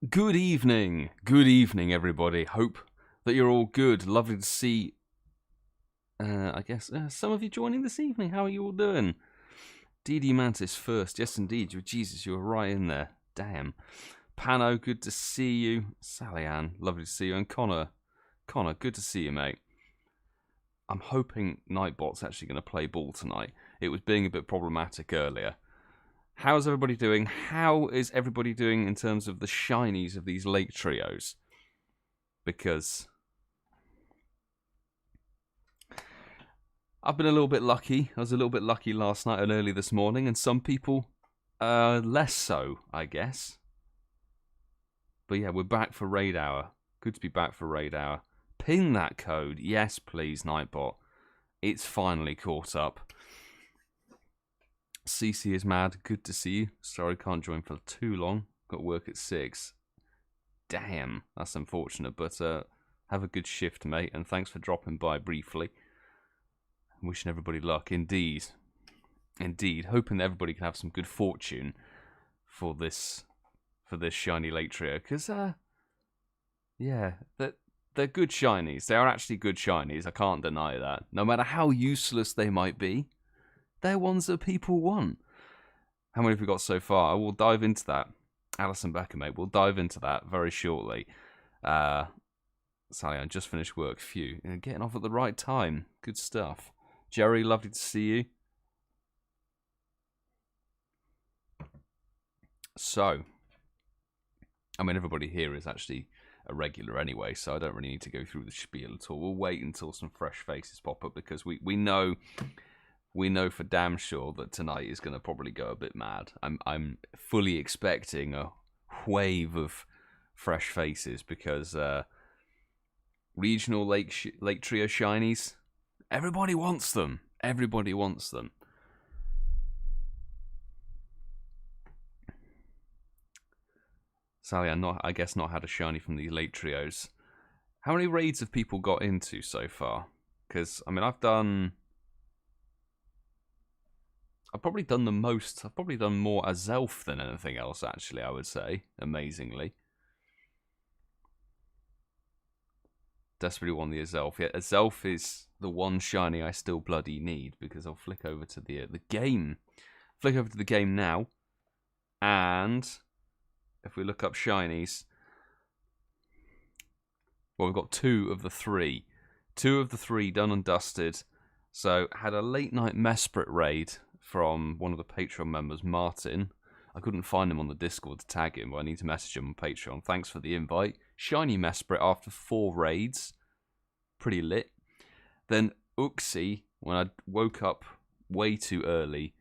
Good evening, everybody. Hope that you're all good. Lovely to see, I guess, some of you joining this evening. How are you all doing? DD Mantis first. Yes, indeed. Jesus, you were right in there. Damn. Pano, good to see you. Sally Ann, lovely to see you. And Connor, good to see you, mate. I'm hoping Nightbot's actually going to play ball tonight. It was being a bit problematic earlier. How's everybody doing? How is everybody doing in terms of the shinies of these late trios? Because I've been a little bit lucky. I was a little bit lucky last night and early this morning, and some people less so, I guess. But yeah, we're back for Raid Hour. Good to be back for Raid Hour. Pin that code. Yes, please, Nightbot. It's finally caught up. CeeCeeismad, good to see you. Sorry, can't join for too long. Got work at 6. Damn, that's unfortunate, but have a good shift, mate, and thanks for dropping by briefly. Wishing everybody luck, indeed. Indeed, hoping that everybody can have some good fortune for this shiny late trio, because yeah, they're good shinies. They are actually good shinies. I can't deny that. No matter how useless they might be, they're ones that people want. How many have we got so far? I will dive into that. Alison Becker, mate. We'll dive into that very shortly. Sally, I just finished work. Phew. Getting off at the right time. Good stuff. Jerry, lovely to see you. So, I mean, everybody here is actually a regular anyway, so I don't really need to go through the spiel at all. We'll wait until some fresh faces pop up, because we know for damn sure that tonight is going to probably go a bit mad. I'm fully expecting a wave of fresh faces, because regional lake trio shinies, everybody wants them. Everybody wants them. Sally, I guess not had a shiny from these late trios. How many raids have people got into so far? Because I mean, I've probably done the most. I've probably done more as Zelf than anything else, actually, I would say, amazingly. Desperately want the Zelf. Yeah, Zelf is the one shiny I still bloody need, because I'll flick over to the game. Flick over to the game now, and if we look up shinies, well, we've got 2 of the 3. 2 of the 3 done and dusted. So, had a late night Mesprit raid from one of the Patreon members, Martyn. I couldn't find him on the Discord to tag him, but I need to message him on Patreon. Thanks for the invite. Shiny Mesprit after 4 raids. Pretty lit. Then Uxie, when I woke up way too early,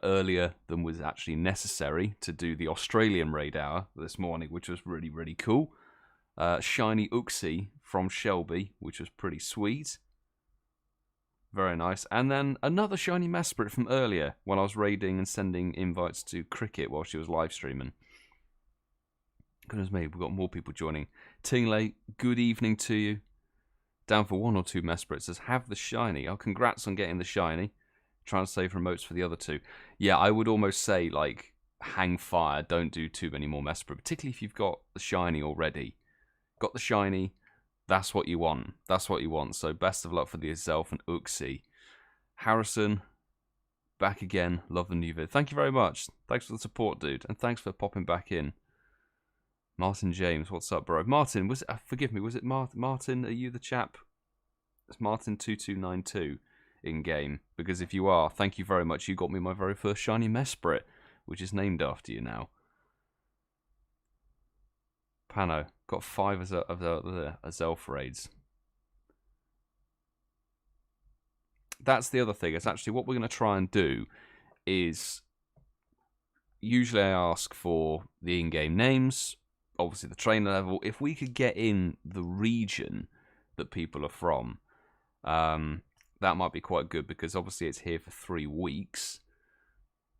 earlier than was actually necessary to do the Australian Raid Hour this morning, which was really, really cool. Shiny Uxie from Shelby, which was pretty sweet. Very nice. And then another Shiny Mesprit from earlier, when I was raiding and sending invites to Cricket while she was live streaming. Goodness me, we've got more people joining. Tingley, good evening to you. Down for 1 or 2 Mesprits. Says, have the shiny. Oh, congrats on getting the shiny. Trying to save remotes for the other 2. Yeah, I would almost say, like, hang fire. Don't do too many more Mesprit, particularly if you've got the shiny already. Got the shiny. That's what you want. That's what you want. So best of luck for the Zelf and Uxie. Harrison, back again. Love the new vid. Thank you very much. Thanks for the support, dude. And thanks for popping back in. Martyn James, what's up, bro? Martyn, was it, forgive me, was it Martyn? Are you the chap? It's Martyn2292 in game. Because if you are, thank you very much. You got me my very first Shiny Mesprit, which is named after you now. Pano, got 5 of the Zelf raids. That's the other thing. It's actually what we're going to try and do is, usually I ask for the in-game names, obviously the trainer level. If we could get in the region that people are from, that might be quite good, because obviously it's here for 3 weeks.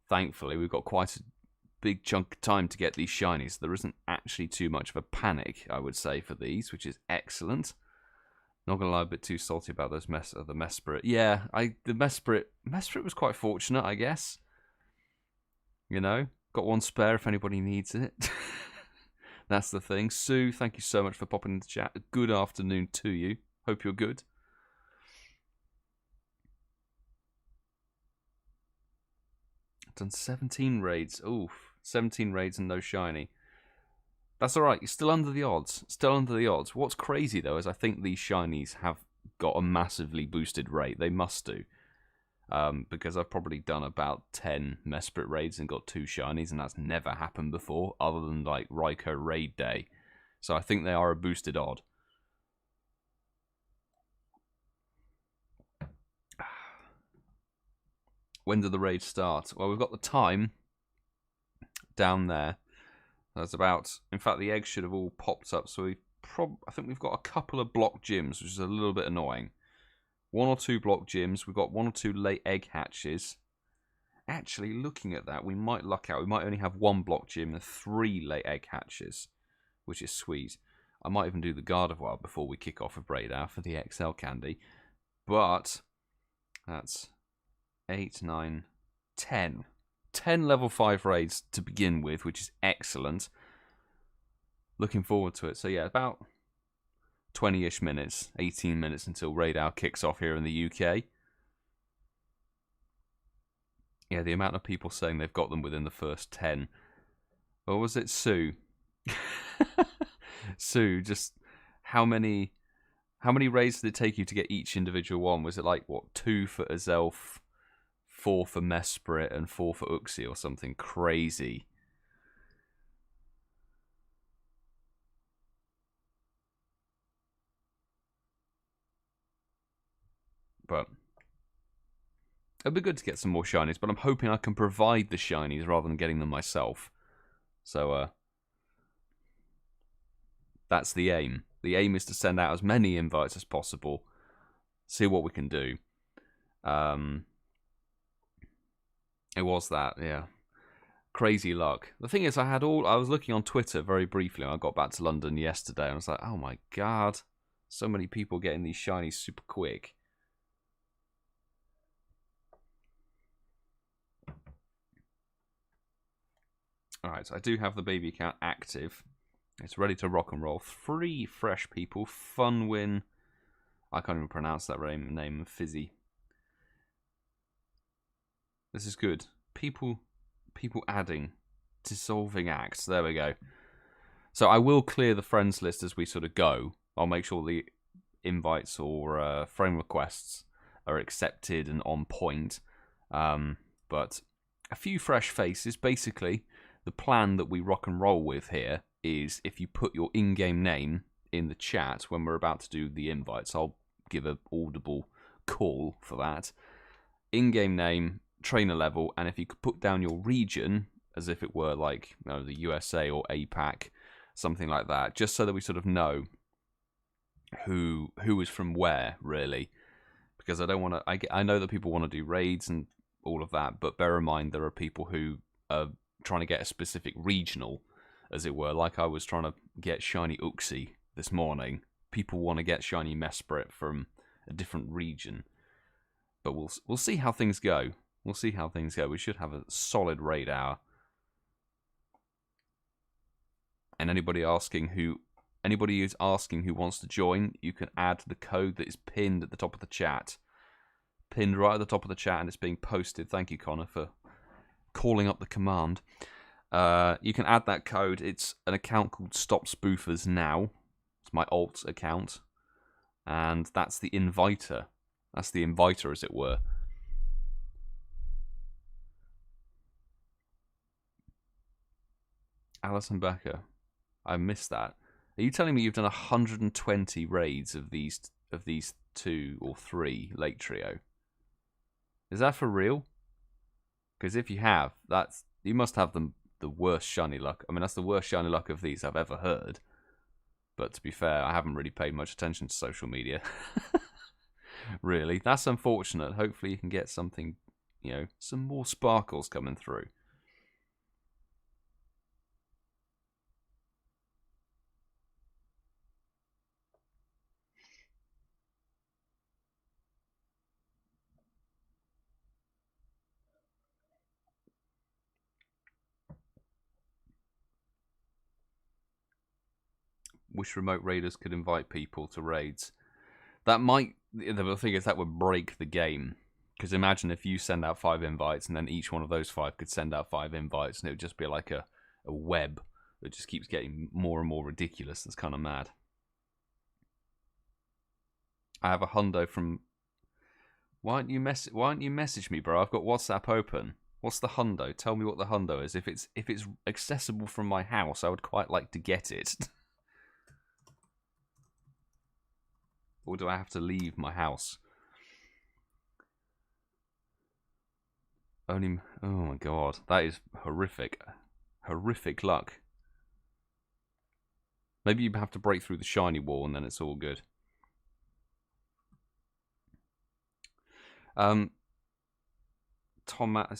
Thankfully, we've got quite a big chunk of time to get these shinies. There isn't actually too much of a panic, I would say, for these, which is excellent. Not gonna lie, a bit too salty about those the Mesprit. Yeah, the Mesprit was quite fortunate, I guess. You know, got 1 spare if anybody needs it. That's the thing. Sue, thank you so much for popping into chat. Good afternoon to you. Hope you're good. I've done 17 raids. Oof. 17 raids and no shiny. That's alright. You're still under the odds. Still under the odds. What's crazy, though, is I think these shinies have got a massively boosted rate. They must do. Because I've probably done about 10 Mesprit raids and got 2 shinies, and that's never happened before, other than, like, Raikou raid day. So I think they are a boosted odd. When do the raids start? Well, we've got the time down there. There's about... In fact, the eggs should have all popped up, so I think we've got a couple of block gyms, which is a little bit annoying. 1 or 2 block gyms. We've got 1 or 2 late egg hatches. Actually, looking at that, we might luck out. We might only have 1 block gym and 3 late egg hatches, which is sweet. I might even do the Gardevoir before we kick off a Raid Hour for the XL candy. But that's 8, 9, 10. 10 level 5 raids to begin with, which is excellent. Looking forward to it. So yeah, about 20-ish minutes, 18 minutes until Raid Hour kicks off here in the UK. Yeah, the amount of people saying they've got them within the first 10. Or was it Sue? Sue, just how many raids did it take you to get each individual one? Was it like, what, 2 for a Zelf, 4 for Mesprit, and 4 for Uxie or something crazy? But it'd be good to get some more shinies, but I'm hoping I can provide the shinies rather than getting them myself. So, that's the aim. The aim is to send out as many invites as possible, see what we can do. It was that, yeah. Crazy luck. The thing is, I was looking on Twitter very briefly when I got back to London yesterday, and I was like, oh my god, so many people getting these shinies super quick. Alright, so I do have the baby account active. It's ready to rock and roll. 3 fresh people. Funwin. I can't even pronounce that name. Fizzy. This is good. People adding. Dissolving acts. There we go. So I will clear the friends list as we sort of go. I'll make sure the invites or friend requests are accepted and on point. But a few fresh faces. Basically, the plan that we rock and roll with here is if you put your in-game name in the chat when we're about to do the invites, I'll give an audible call for that. In-game name, trainer level, and if you could put down your region as if it were like, you know, the USA or APAC, something like that, just so that we sort of know who is from where, really. Because I don't want to... I know that people want to do raids and all of that, but bear in mind there are people who are trying to get a specific regional, as it were. Like I was trying to get Shiny Uxie this morning. People want to get Shiny Mesprit from a different region. But we'll see how things go. We'll see how things go. We should have a solid raid hour. And anybody who's asking who wants to join, you can add the code that is pinned at the top of the chat. Pinned right at the top of the chat, and it's being posted. Thank you, Connor, for calling up the command. You can add that code. It's an account called Stop Spoofers Now. It's my alt account. And that's the inviter. That's the inviter, as it were. Alison Becker. I missed that. Are you telling me you've done 120 raids of these 2 or 3 Lake Trio? Is that for real? Because if you have, you must have the worst shiny luck. I mean, that's the worst shiny luck of these I've ever heard. But to be fair, I haven't really paid much attention to social media. Really. That's unfortunate. Hopefully you can get something, you know, some more sparkles coming through. wish remote raiders could invite people to raids. That might... The thing is, that would break the game. Because imagine if you send out 5 invites, and then each one of those 5 could send out 5 invites, and it would just be like a web that just keeps getting more and more ridiculous. That's kind of mad. I have a hundo from... Why don't you message me, bro? I've got WhatsApp open. What's the hundo? Tell me what the hundo is. If it's accessible from my house, I would quite like to get it. Or do I have to leave my house? Only... Oh my god. That is horrific. Horrific luck. Maybe you have to break through the shiny wall and then it's all good. Is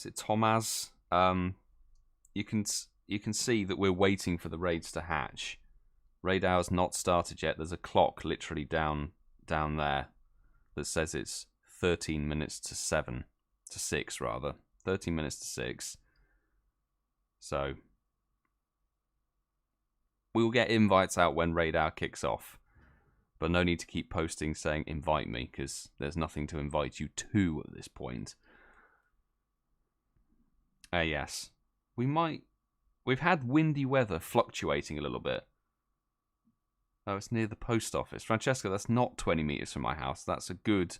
it Thomas? You can see that we're waiting for the raids to hatch. Raid hour's not started yet. There's a clock literally down there that says it's 13 minutes to 6 rather. 13 minutes to 6. So we'll get invites out when raid hour kicks off. But no need to keep posting saying invite me, because there's nothing to invite you to at this point. Yes. We've had windy weather fluctuating a little bit. Oh, it's near the post office. Francesca, that's not 20 meters from my house. That's a good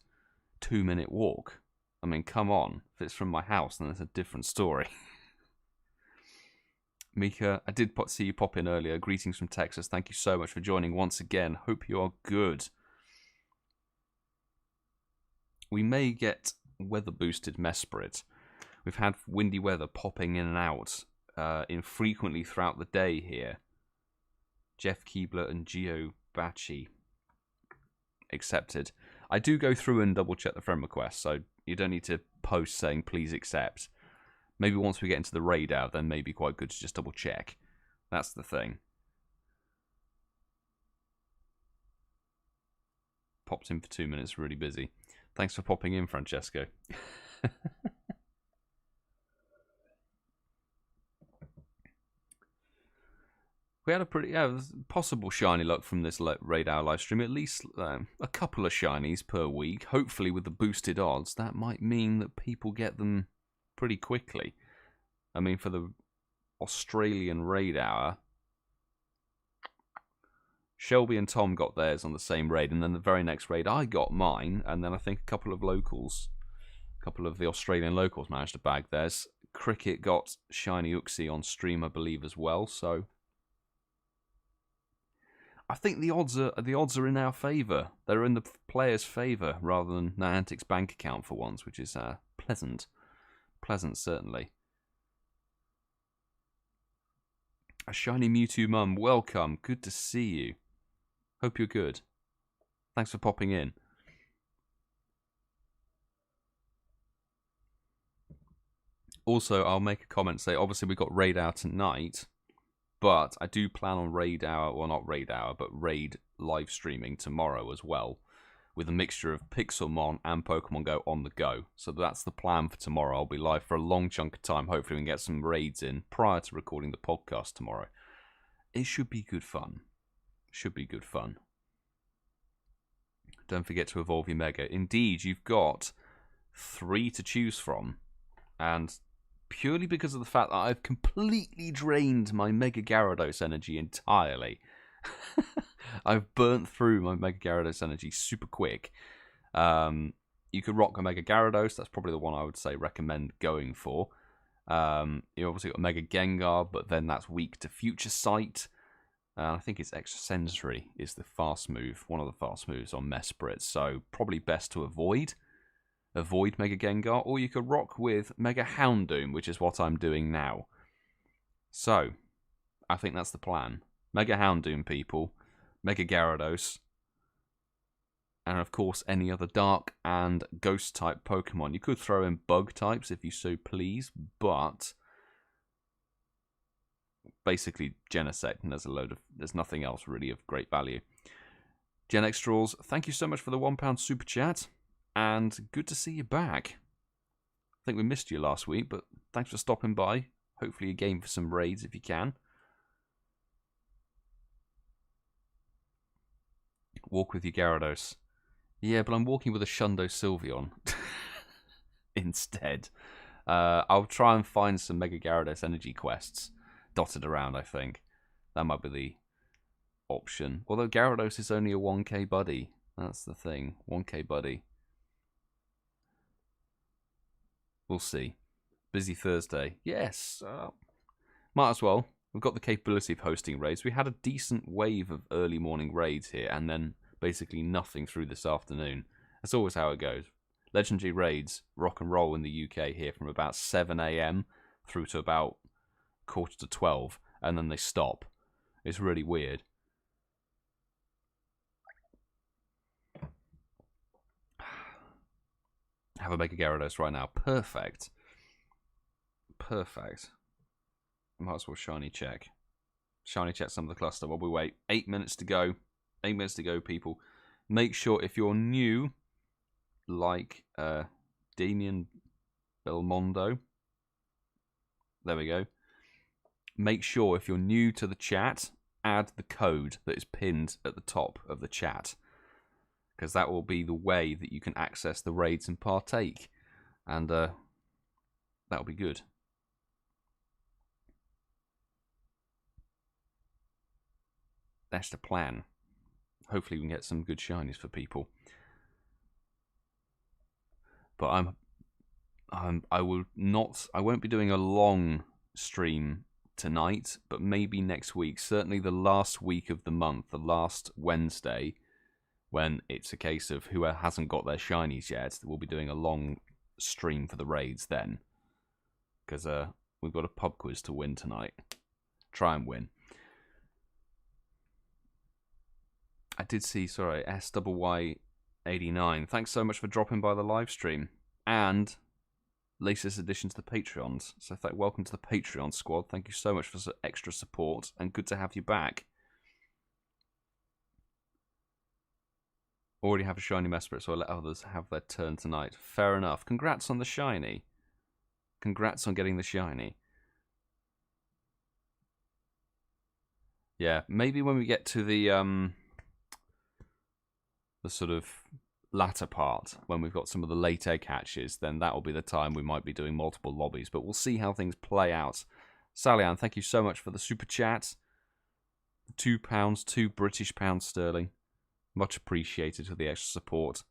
2-minute walk. I mean, come on. If it's from my house, then it's a different story. Mika, I did see you pop in earlier. Greetings from Texas. Thank you so much for joining once again. Hope you are good. We may get weather-boosted Mesprit. We've had windy weather popping in and out infrequently throughout the day here. Jeff Keebler and Geo Bachi accepted. I do go through and double-check the friend request, so you don't need to post saying please accept. Maybe once we get into the raid out, then maybe quite good to just double check. That's the thing. Popped in for 2 minutes, really busy. Thanks for popping in, Francesco. We had a pretty possible shiny luck from this raid hour live stream. At least a couple of shinies per week. Hopefully with the boosted odds, that might mean that people get them pretty quickly. I mean, for the Australian raid hour, Shelby and Tom got theirs on the same raid, and then the very next raid I got mine, and then I think a couple of the Australian locals managed to bag theirs. Cricket got Shiny Uxie on stream, I believe, as well, so I think the odds are in our favour. They're in the player's favour rather than Niantic's bank account for once, which is pleasant. Pleasant, certainly. AShinyMewtwoMum, welcome. Good to see you. Hope you're good. Thanks for popping in. Also, I'll make a comment, say, obviously we got raid hour tonight, but I do plan on raid hour, well not raid hour, but raid live streaming tomorrow as well, with a mixture of Pixelmon and Pokemon Go on the go. So that's the plan for tomorrow. I'll be live for a long chunk of time. Hopefully we can get some raids in prior to recording the podcast tomorrow. It should be good fun. Should be good fun. Don't forget to evolve your Mega. Indeed, you've got 3 to choose from. And purely because of the fact that I've completely drained my Mega Gyarados energy entirely. I've burnt through my Mega Gyarados energy super quick. You could rock a Mega Gyarados. That's probably the one I would say recommend going for. You obviously got Mega Gengar, but then that's weak to Future Sight. I think it's Extrasensory is the fast move, one of the fast moves on Mesprit. So probably best to avoid Mega Gengar, or you could rock with Mega Houndoom, which is what I'm doing now. So, I think that's the plan. Mega Houndoom, people. Mega Gyarados. And of course, any other Dark and Ghost-type Pokemon. You could throw in Bug types if you so please, but basically Genesect, and there's nothing else really of great value. Gen X Straws, thank you so much for the £1 super chat. And good to see you back. I think we missed you last week, but thanks for stopping by. Hopefully you game for some raids if you can. Walk with your Gyarados. Yeah, but I'm walking with a Hundo Sylveon instead. I'll try and find some Mega Gyarados energy quests dotted around, I think. That might be the option. Although Gyarados is only a 1k buddy. That's the thing. 1k buddy. We'll see. Busy Thursday. Yes. Might as well. We've got the capability of hosting raids. We had a decent wave of early morning raids here, and then basically nothing through this afternoon. That's always how it goes. Legendary raids rock and roll in the UK here from about 7 AM through to about 11:45, and then they stop. It's really weird. Have a Mega Gyarados right now. Perfect. Perfect. Might as well shiny check. Shiny check some of the cluster while we wait. 8 minutes to go. 8 minutes to go, people. Make sure if you're new, like Damien Belmondo. There we go. Make sure if you're new to the chat, add the code that is pinned at the top of the chat. Because that will be the way that you can access the raids and partake. And that'll be good. That's the plan. Hopefully we can get some good shinies for people. But I won't be doing a long stream tonight, but maybe next week. Certainly the last week of the month, the last Wednesday, when it's a case of who hasn't got their shinies yet, we'll be doing a long stream for the raids then. Because we've got a pub quiz to win tonight. Try and win. I did see, sorry, SYY89. Thanks so much for dropping by the live stream. And latest addition to the Patreons. So welcome to the Patreon squad. Thank you so much for extra support, and good to have you back. Already have a Shiny Mesprit, so I'll let others have their turn tonight. Fair enough. Congrats on the shiny. Congrats on getting the shiny. Yeah, maybe when we get to the sort of latter part, when we've got some of the late egg hatches, then that will be the time we might be doing multiple lobbies. But we'll see how things play out. Sally-Ann, thank you so much for the super chat. £2, £2 British pounds sterling. Much appreciated for the extra support.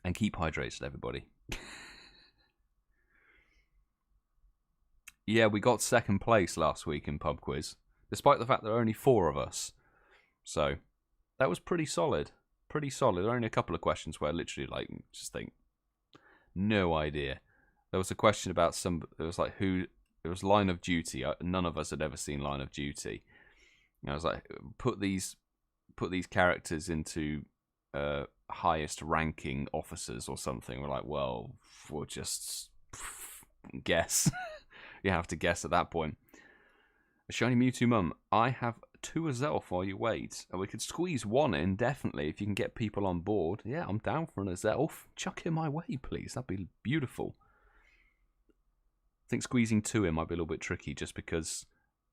And keep hydrated, everybody. Yeah, we got second place last week in pub quiz, despite the fact there are only 4 of us. So that was pretty solid. Pretty solid. There are only a couple of questions where I literally just think, no idea. There was a question about it was like who. It was Line of Duty. None of us had ever seen Line of Duty. And I was like, put these characters into highest ranking officers or something. We're like, well, we'll just guess. You have to guess at that point. AShinyMewtwoMum, I have 2 as Zelf while you wait. And we could squeeze 1 in, definitely, if you can get people on board. Yeah, I'm down for an Zelf. Chuck him my way, please. That'd be beautiful. I think squeezing 2 in might be a little bit tricky, just because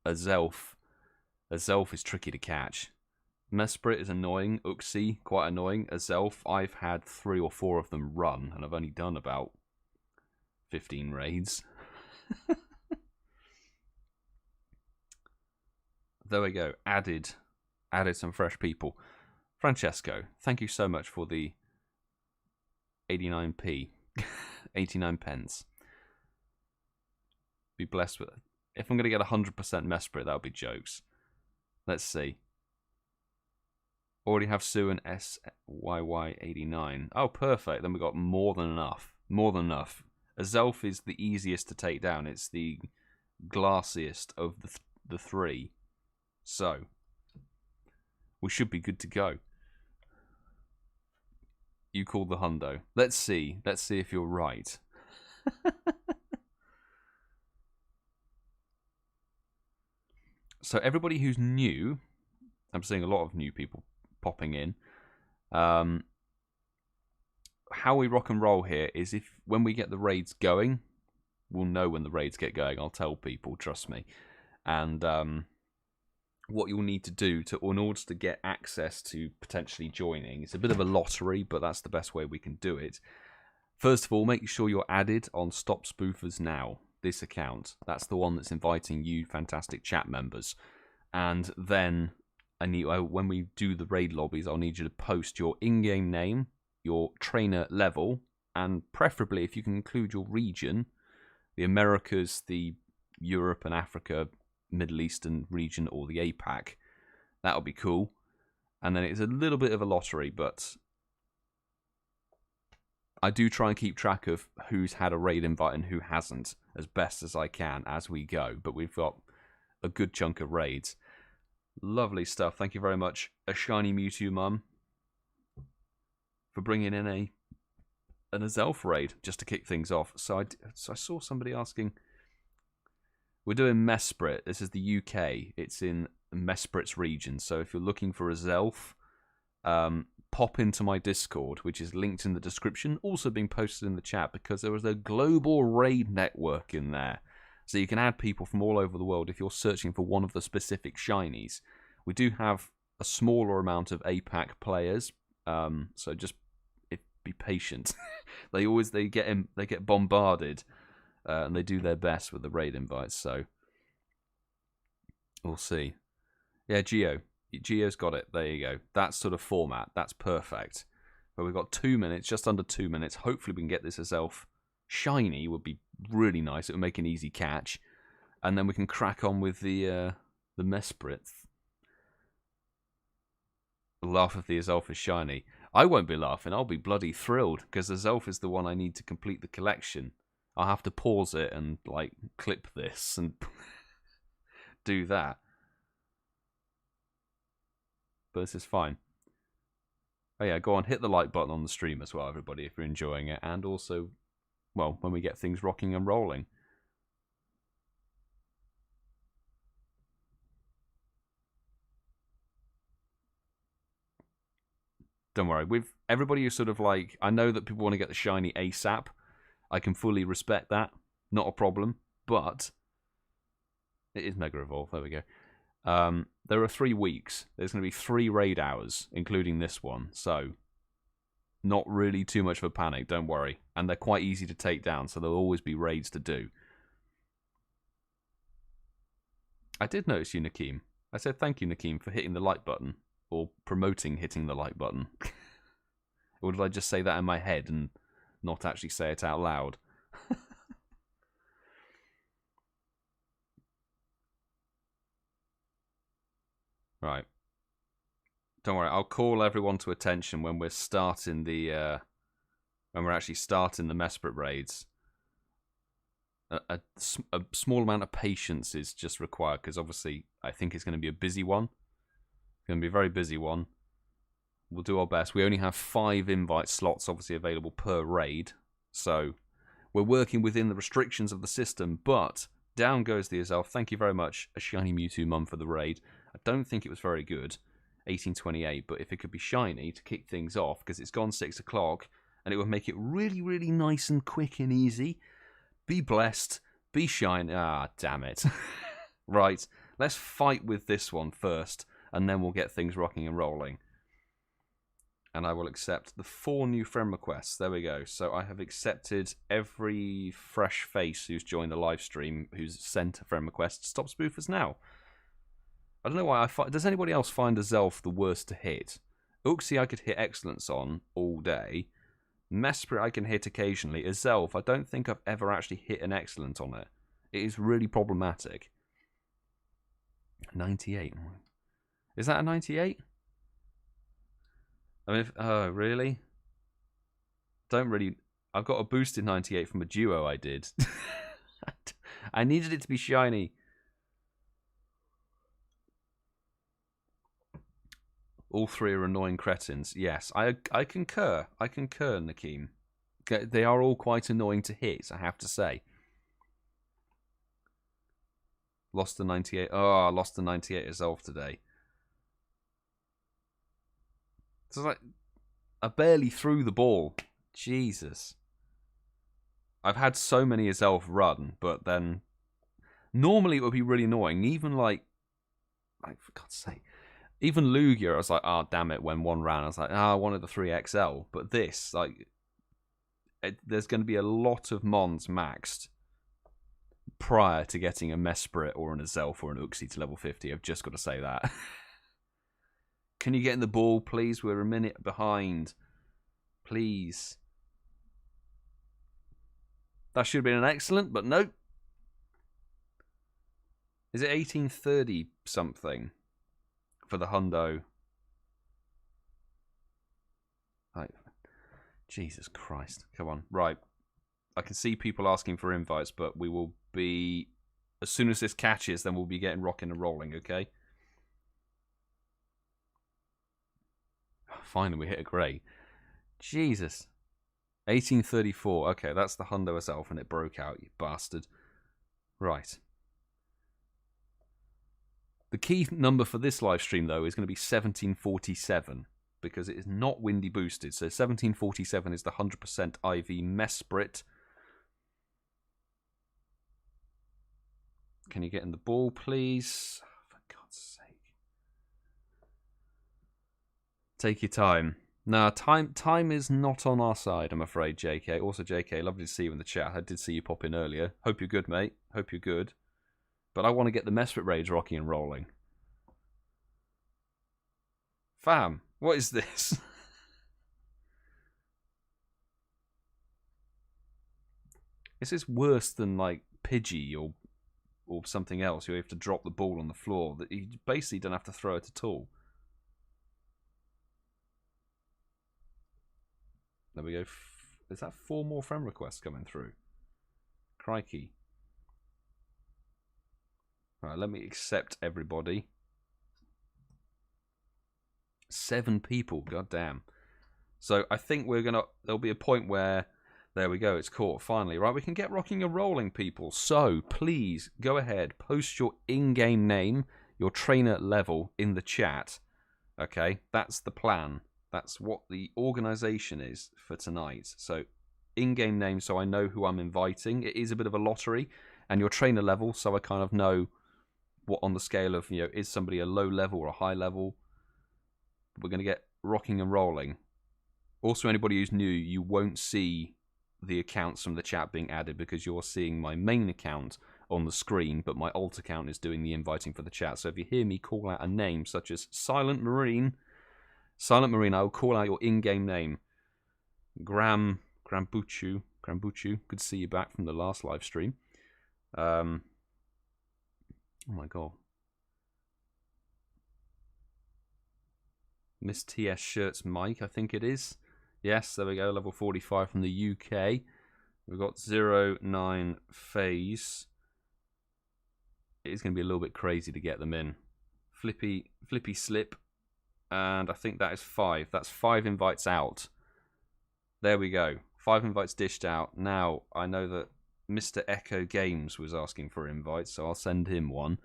a Zelf is tricky to catch. Mesprit is annoying. Uxie, quite annoying. A Zelf, I've had 3 or 4 of them run, and I've only done about 15 raids. There we go. Added some fresh people. Francesco, thank you so much for the 89p. 89 pence. Be blessed with it. If I'm going to get 100% Mesprit, that would be jokes. Let's see. Already have Sue and SYY89. Oh, perfect. Then we got more than enough. More than enough. A Zelf is the easiest to take down. It's the glassiest of the 3. So, we should be good to go. You called the Hundo. Let's see. Let's see if you're right. So everybody who's new, I'm seeing a lot of new people popping in. How we rock and roll here is when we get the raids going, we'll know when the raids get going. I'll tell people, trust me. And what you'll need to do in order to get access to potentially joining. It's a bit of a lottery, but that's the best way we can do it. First of all, make sure you're added on Stop Spoofers Now, this account. That's the one that's inviting you fantastic chat members. And then when we do the raid lobbies, I'll need you to post your in-game name, your trainer level, and preferably if you can include your region, the Americas, the Europe and Africa, Middle Eastern region, or the APAC. That'll be cool. And then it's a little bit of a lottery, but I do try and keep track of who's had a raid invite and who hasn't as best as I can as we go. But we've got a good chunk of raids. Lovely stuff. Thank you very much, AShinyMewtwoMum, for bringing in a Zelf Raid just to kick things off. So I saw somebody asking. We're doing Mesprit. This is the UK. It's in Mesprit's region. So if you're looking for a Zelf, pop into my Discord, which is linked in the description, also being posted in the chat, because there is a global raid network in there. So you can add people from all over the world if you're searching for one of the specific shinies. We do have a smaller amount of APAC players, so just be patient. they get bombarded, and they do their best with the raid invites. So we'll see. Yeah, Geo's got it. There you go. That sort of format. That's perfect. But we've got 2 minutes, just under 2 minutes. Hopefully we can get this as Zelf shiny. Would be really nice. It would make an easy catch, and then we can crack on with the Mesprit. Laugh if the Zelf is shiny. I won't be laughing. I'll be bloody thrilled, because the Zelf is the one I need to complete the collection. I'll have to pause it and like clip this and do that. But this is fine. Oh yeah, go on, hit the like button on the stream as well, everybody, if you're enjoying it. And also, well, when we get things rocking and rolling. Don't worry, with everybody who's sort of like, I know that people want to get the shiny ASAP. I can fully respect that. Not a problem. But it is Mega Evolve. There we go. There are 3 weeks. There's going to be 3 raid hours, including this one. So, not really too much of a panic, don't worry. And they're quite easy to take down, so there'll always be raids to do. I did notice you, Nakeem. I said thank you, Nakeem, for hitting the like button. Or promoting hitting the like button. Or did I just say that in my head and not actually say it out loud? Right. Don't worry, I'll call everyone to attention when we're starting the when we're actually starting the Mesprit raids. A small amount of patience is just required, because obviously I think it's going to be a busy one. It's going to be a very busy one. We'll do our best. We only have 5 invite slots obviously available per raid, so we're working within the restrictions of the system, but down goes the Zelf. Thank you very much, AShinyMewtwoMum, for the raid. I don't think it was very good, 1828, but if it could be shiny to kick things off, because it's gone 6 o'clock, and it would make it really, really nice and quick and easy. Be blessed, be shiny. Ah, damn it. Right, let's fight with this one first, and then we'll get things rocking and rolling. And I will accept the 4 new friend requests. There we go. So I have accepted every fresh face who's joined the live stream who's sent a friend request. Stop spoofers now. I don't know why does anybody else find a Zelf the worst to hit? Uxie I could hit excellence on all day. Mesprit I can hit occasionally. A Zelf, I don't think I've ever actually hit an excellent on it. It is really problematic. 98. Is that a 98? I mean, oh, really? Don't really... I've got a boosted 98 from a duo I did. I needed it to be shiny. All 3 are annoying cretins. Yes, I concur. I concur, Nakeem. They are all quite annoying to hit, I have to say. Lost the 98. Oh, I lost the 98 Zelf today. So like, I barely threw the ball. Jesus. I've had so many Zelf run, but then normally it would be really annoying. Even like like, for God's sake. Even Lugia, I was like, oh, damn it, when one ran. I was like, I wanted the 3XL. But this, like, there's going to be a lot of Mons maxed prior to getting a Mesprit or a Zelf or an Uxie to level 50. I've just got to say that. Can you get in the ball, please? We're a minute behind. Please. That should have been an excellent, but nope. Is it 1830 something for the Hundo? Like, Jesus Christ. Come on. Right. I can see people asking for invites, but we will be... As soon as this catches, then we'll be getting rocking and rolling, okay? Finally, we hit a grey. Jesus. 1834. Okay, that's the Hundo itself, and it broke out, you bastard. Right. The key number for this live stream, though, is going to be 1747, because it is not windy boosted. So 1747 is the 100% IV Mesprit. Can you get in the ball, please? Oh, for God's sake. Take your time. Nah, time is not on our side, I'm afraid, JK. Also, JK, lovely to see you in the chat. I did see you pop in earlier. Hope you're good, mate. Hope you're good. But I want to get the Mesprit Raids rocking and rolling. Fam, what is this? This is worse than, like, Pidgey or something else. You have to drop the ball on the floor. That you basically don't have to throw it at all. There we go. Is that 4 more friend requests coming through? Crikey. Alright, let me accept everybody. 7 people, goddamn. So I think we're gonna... There'll be a point where... There we go, it's caught, finally. Right, we can get rocking and rolling, people. So, please, go ahead, post your in-game name, your trainer level in the chat. Okay, that's the plan. That's what the organisation is for tonight. So, in-game name, so I know who I'm inviting. It is a bit of a lottery. And your trainer level, so I kind of know what on the scale of, you know, is somebody a low level or a high level. We're going to get rocking and rolling. Also, anybody who's new, you won't see the accounts from the chat being added because you're seeing my main account on the screen, but my alt account is doing the inviting for the chat. So if you hear me call out a name such as Silent Marine, I will call out your in-game name. Grambuchu, good to see you back from the last live stream. Oh my god. Miss TS Shirts Mike, I think it is. Yes, there we go, level 45 from the UK. We've got 09 Phase. It is going to be a little bit crazy to get them in. Flippy Slip. And I think that is 5. That's 5 invites out. There we go. 5 invites dished out. Now, I know that Mr. Echo Games was asking for invites, so I'll send him one.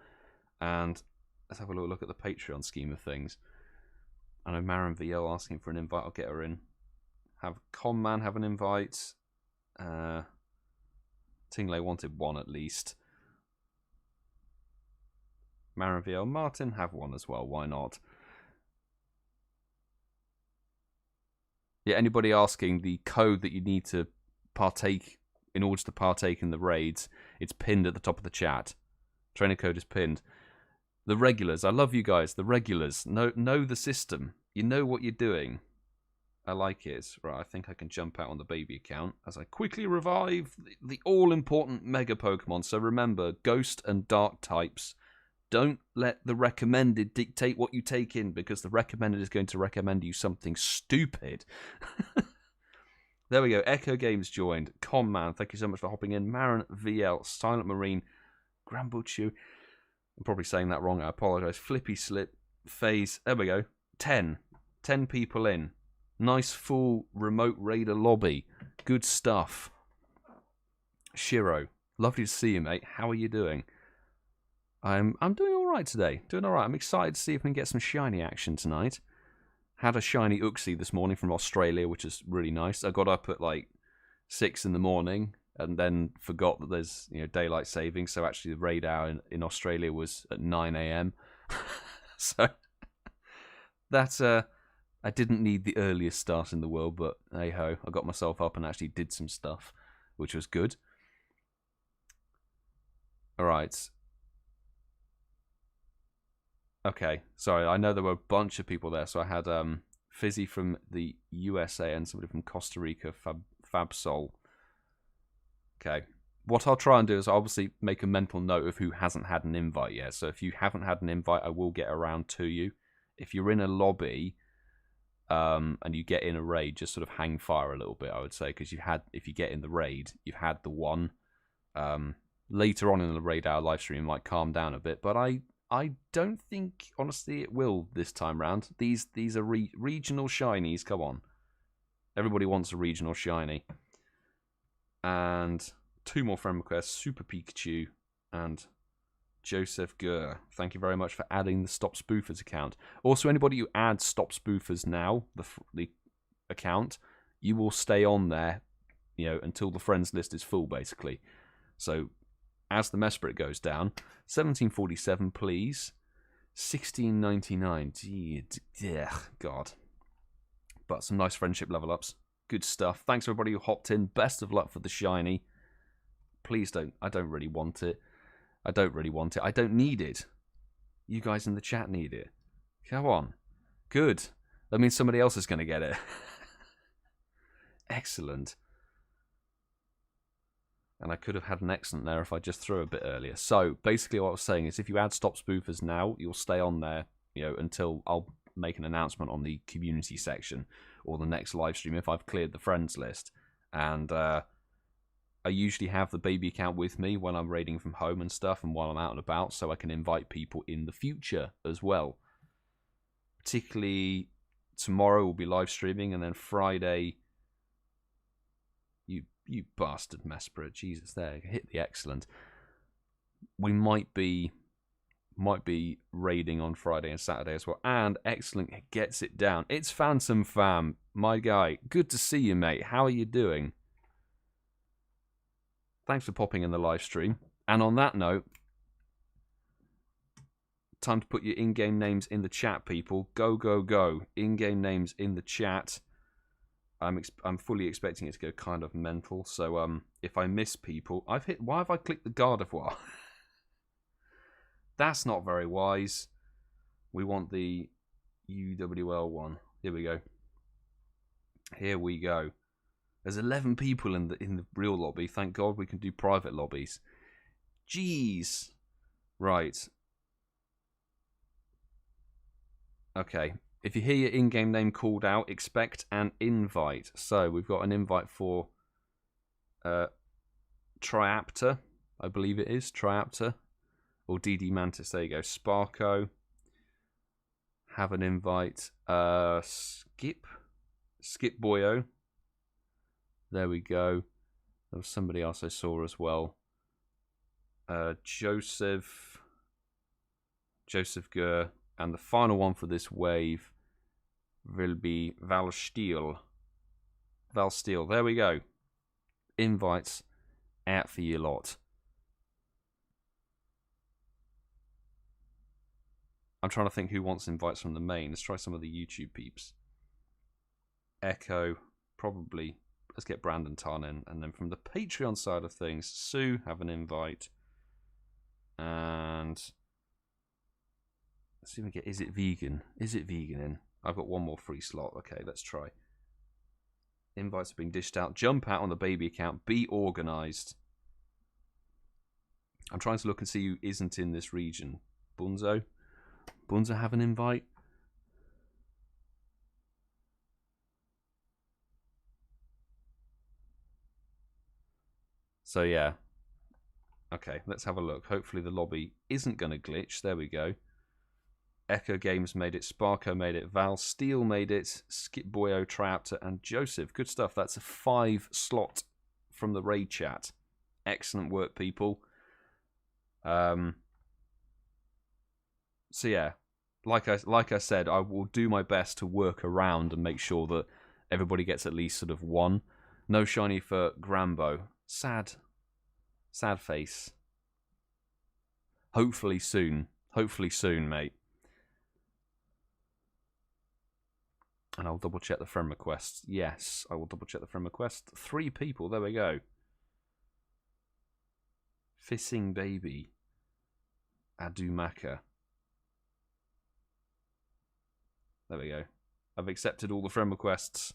And let's have a little look at the Patreon scheme of things. I know Marin VL asking for an invite. I'll get her in. Have Conman have an invite. Tingley wanted one at least. Marin VL, Martyn have one as well. Why not? Yeah, anybody asking, the code that you need to partake in order to partake in the raids, it's pinned at the top of the chat. Trainer code is pinned. The regulars, I love you guys. The regulars know the system. You know what you're doing. I like it. Right, I think I can jump out on the baby account as I quickly revive the all-important Mega Pokemon. So remember, Ghost and Dark types, don't let the recommended dictate what you take in, because the recommended is going to recommend you something stupid. There we go. Echo Games joined. Conman, thank you so much for hopping in. Marin VL, Silent Marine, Grambuchu. I'm probably saying that wrong. I apologise. Flippy Slip, Phase. There we go. 10 people in. Nice full remote raider lobby. Good stuff. Shiro, lovely to see you, mate. How are you doing? I'm doing all right today. Doing all right. I'm excited to see if we can get some shiny action tonight. Had a shiny Uxie this morning from Australia, which is really nice. I got up at like 6 in the morning and then forgot that there's daylight saving. So actually the raid hour in Australia was at 9 AM. So that's I didn't need the earliest start in the world, but hey ho, I got myself up and actually did some stuff, which was good. All right. Okay, sorry, I know there were a bunch of people there. So I had Fizzy from the USA and somebody from Costa Rica, Fabsol. Okay. What I'll try and do is obviously make a mental note of who hasn't had an invite yet. So if you haven't had an invite, I will get around to you. If you're in a lobby and you get in a raid, just sort of hang fire a little bit, I would say, because if you get in the raid, you've had the one. Later on in the Raid Hour live stream, it might calm down a bit, but I don't think, honestly, it will this time round. These are regional shinies. Come on, everybody wants a regional shiny. And 2 more friend requests: Super Pikachu and Joseph Gurr. Thank you very much for adding the Stop Spoofers account. Also, anybody who adds Stop Spoofers now, the account, you will stay on there, until the friends list is full, basically. So, as the Mesprit goes down, 1747, please. 1699. Gee, God. But some nice friendship level ups. Good stuff. Thanks everybody who hopped in. Best of luck for the shiny. Please don't. I don't really want it. I don't need it. You guys in the chat need it. Come on. Good. That means somebody else is going to get it. Excellent. And I could have had an excellent there if I just threw a bit earlier. So basically what I was saying is if you add Stop Spoofers now, you'll stay on there, until I'll make an announcement on the community section or the next live stream if I've cleared the friends list. And I usually have the baby account with me when I'm raiding from home and stuff and while I'm out and about, so I can invite people in the future as well. Particularly tomorrow we'll be live streaming, and then Friday... You bastard Mesprit, Jesus, there, hit the excellent. We might be raiding on Friday and Saturday as well. And excellent gets it down. It's Phantom Fam, my guy. Good to see you, mate. How are you doing? Thanks for popping in the live stream. And on that note, time to put your in-game names in the chat, people. Go, go, go. In-game names in the chat. I'm fully expecting it to go kind of mental. So if I miss people, why have I clicked the Gardevoir? That's not very wise. We want the UWL one. Here we go. Here we go. There's 11 people in the real lobby. Thank God we can do private lobbies. Jeez. Right. Okay. If you hear your in-game name called out, expect an invite. So we've got an invite for Triaptor, I believe it is. Triaptor. Or DD Mantis. There you go. Sparko. Have an invite. Skip Boyo. There we go. There was somebody else I saw as well. Joseph Gurr. And the final one for this wave will be Valsteele. There we go. Invites out for you lot. I'm trying to think who wants invites from the main. Let's try some of the YouTube peeps. Echo, probably. Let's get Brandon Tarn in. And then from the Patreon side of things, Sue, have an invite. And let's see if we can get IsItVegan. IsItVegan in. I've got one more free slot. Okay, let's try. Invites are being dished out. Jump out on the baby account. Be organised. I'm trying to look and see who isn't in this region. Bunzo have an invite. So yeah. Okay, let's have a look. Hopefully the lobby isn't going to glitch. There we go. Echo Games made it, Sparko made it, Val Steele made it, Skip Boyo, Triaptor, and Joseph. Good stuff. That's a 5 slot from the raid chat. Excellent work, people. So yeah, like I said, I will do my best to work around and make sure that everybody gets at least sort of one. No shiny for Grambo. Sad face. Hopefully soon, mate. And I'll double check the friend requests. Yes, I will double check the friend request. 3 people, there we go. Fissing Baby. Adumaka. There we go. I've accepted all the friend requests.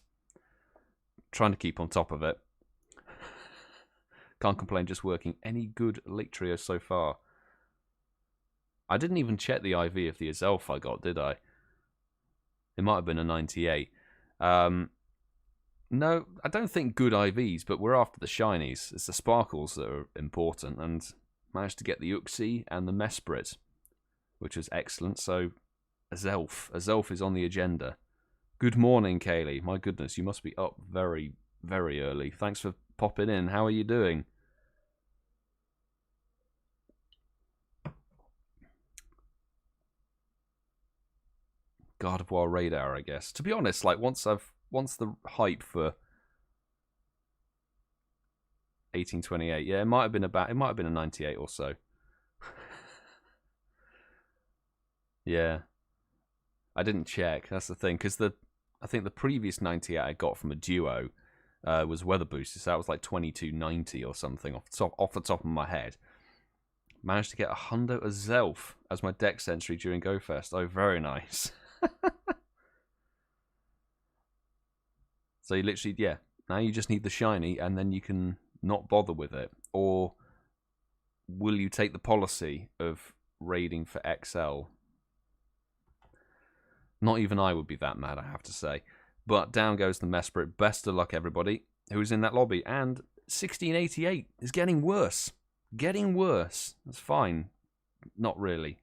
Trying to keep on top of it. Can't complain, just working. Any good late trio so far? I didn't even check the IV of the Zelf I got, did I? It might have been a 98. No, I don't think good IVs, but we're after the shinies. It's the sparkles that are important, and managed to get the Uxie and the Mesprit, which was excellent. So, a Zelf is on the agenda. Good morning, Kayleigh. My goodness, you must be up very, very early. Thanks for popping in. How are you doing? God of War Raid Hour, I guess. To be honest, like once the hype for 1828, yeah, it might have been a 98 or so. Yeah, I didn't check. That's the thing, because I think the previous 98 I got from a duo was weather boosted, so that was like 2290 or something off the top of my head. Managed to get a Hundo Zelf as my deck entry during GoFest. Oh, very nice. So you literally, yeah, now you just need the shiny and then you can not bother with it. Or will you take the policy of raiding for XL? Not even I would be that mad, I have to say. But down goes the Mesprit. Best of luck, everybody who's in that lobby. And 1688 is getting worse. Getting worse. That's fine. Not really.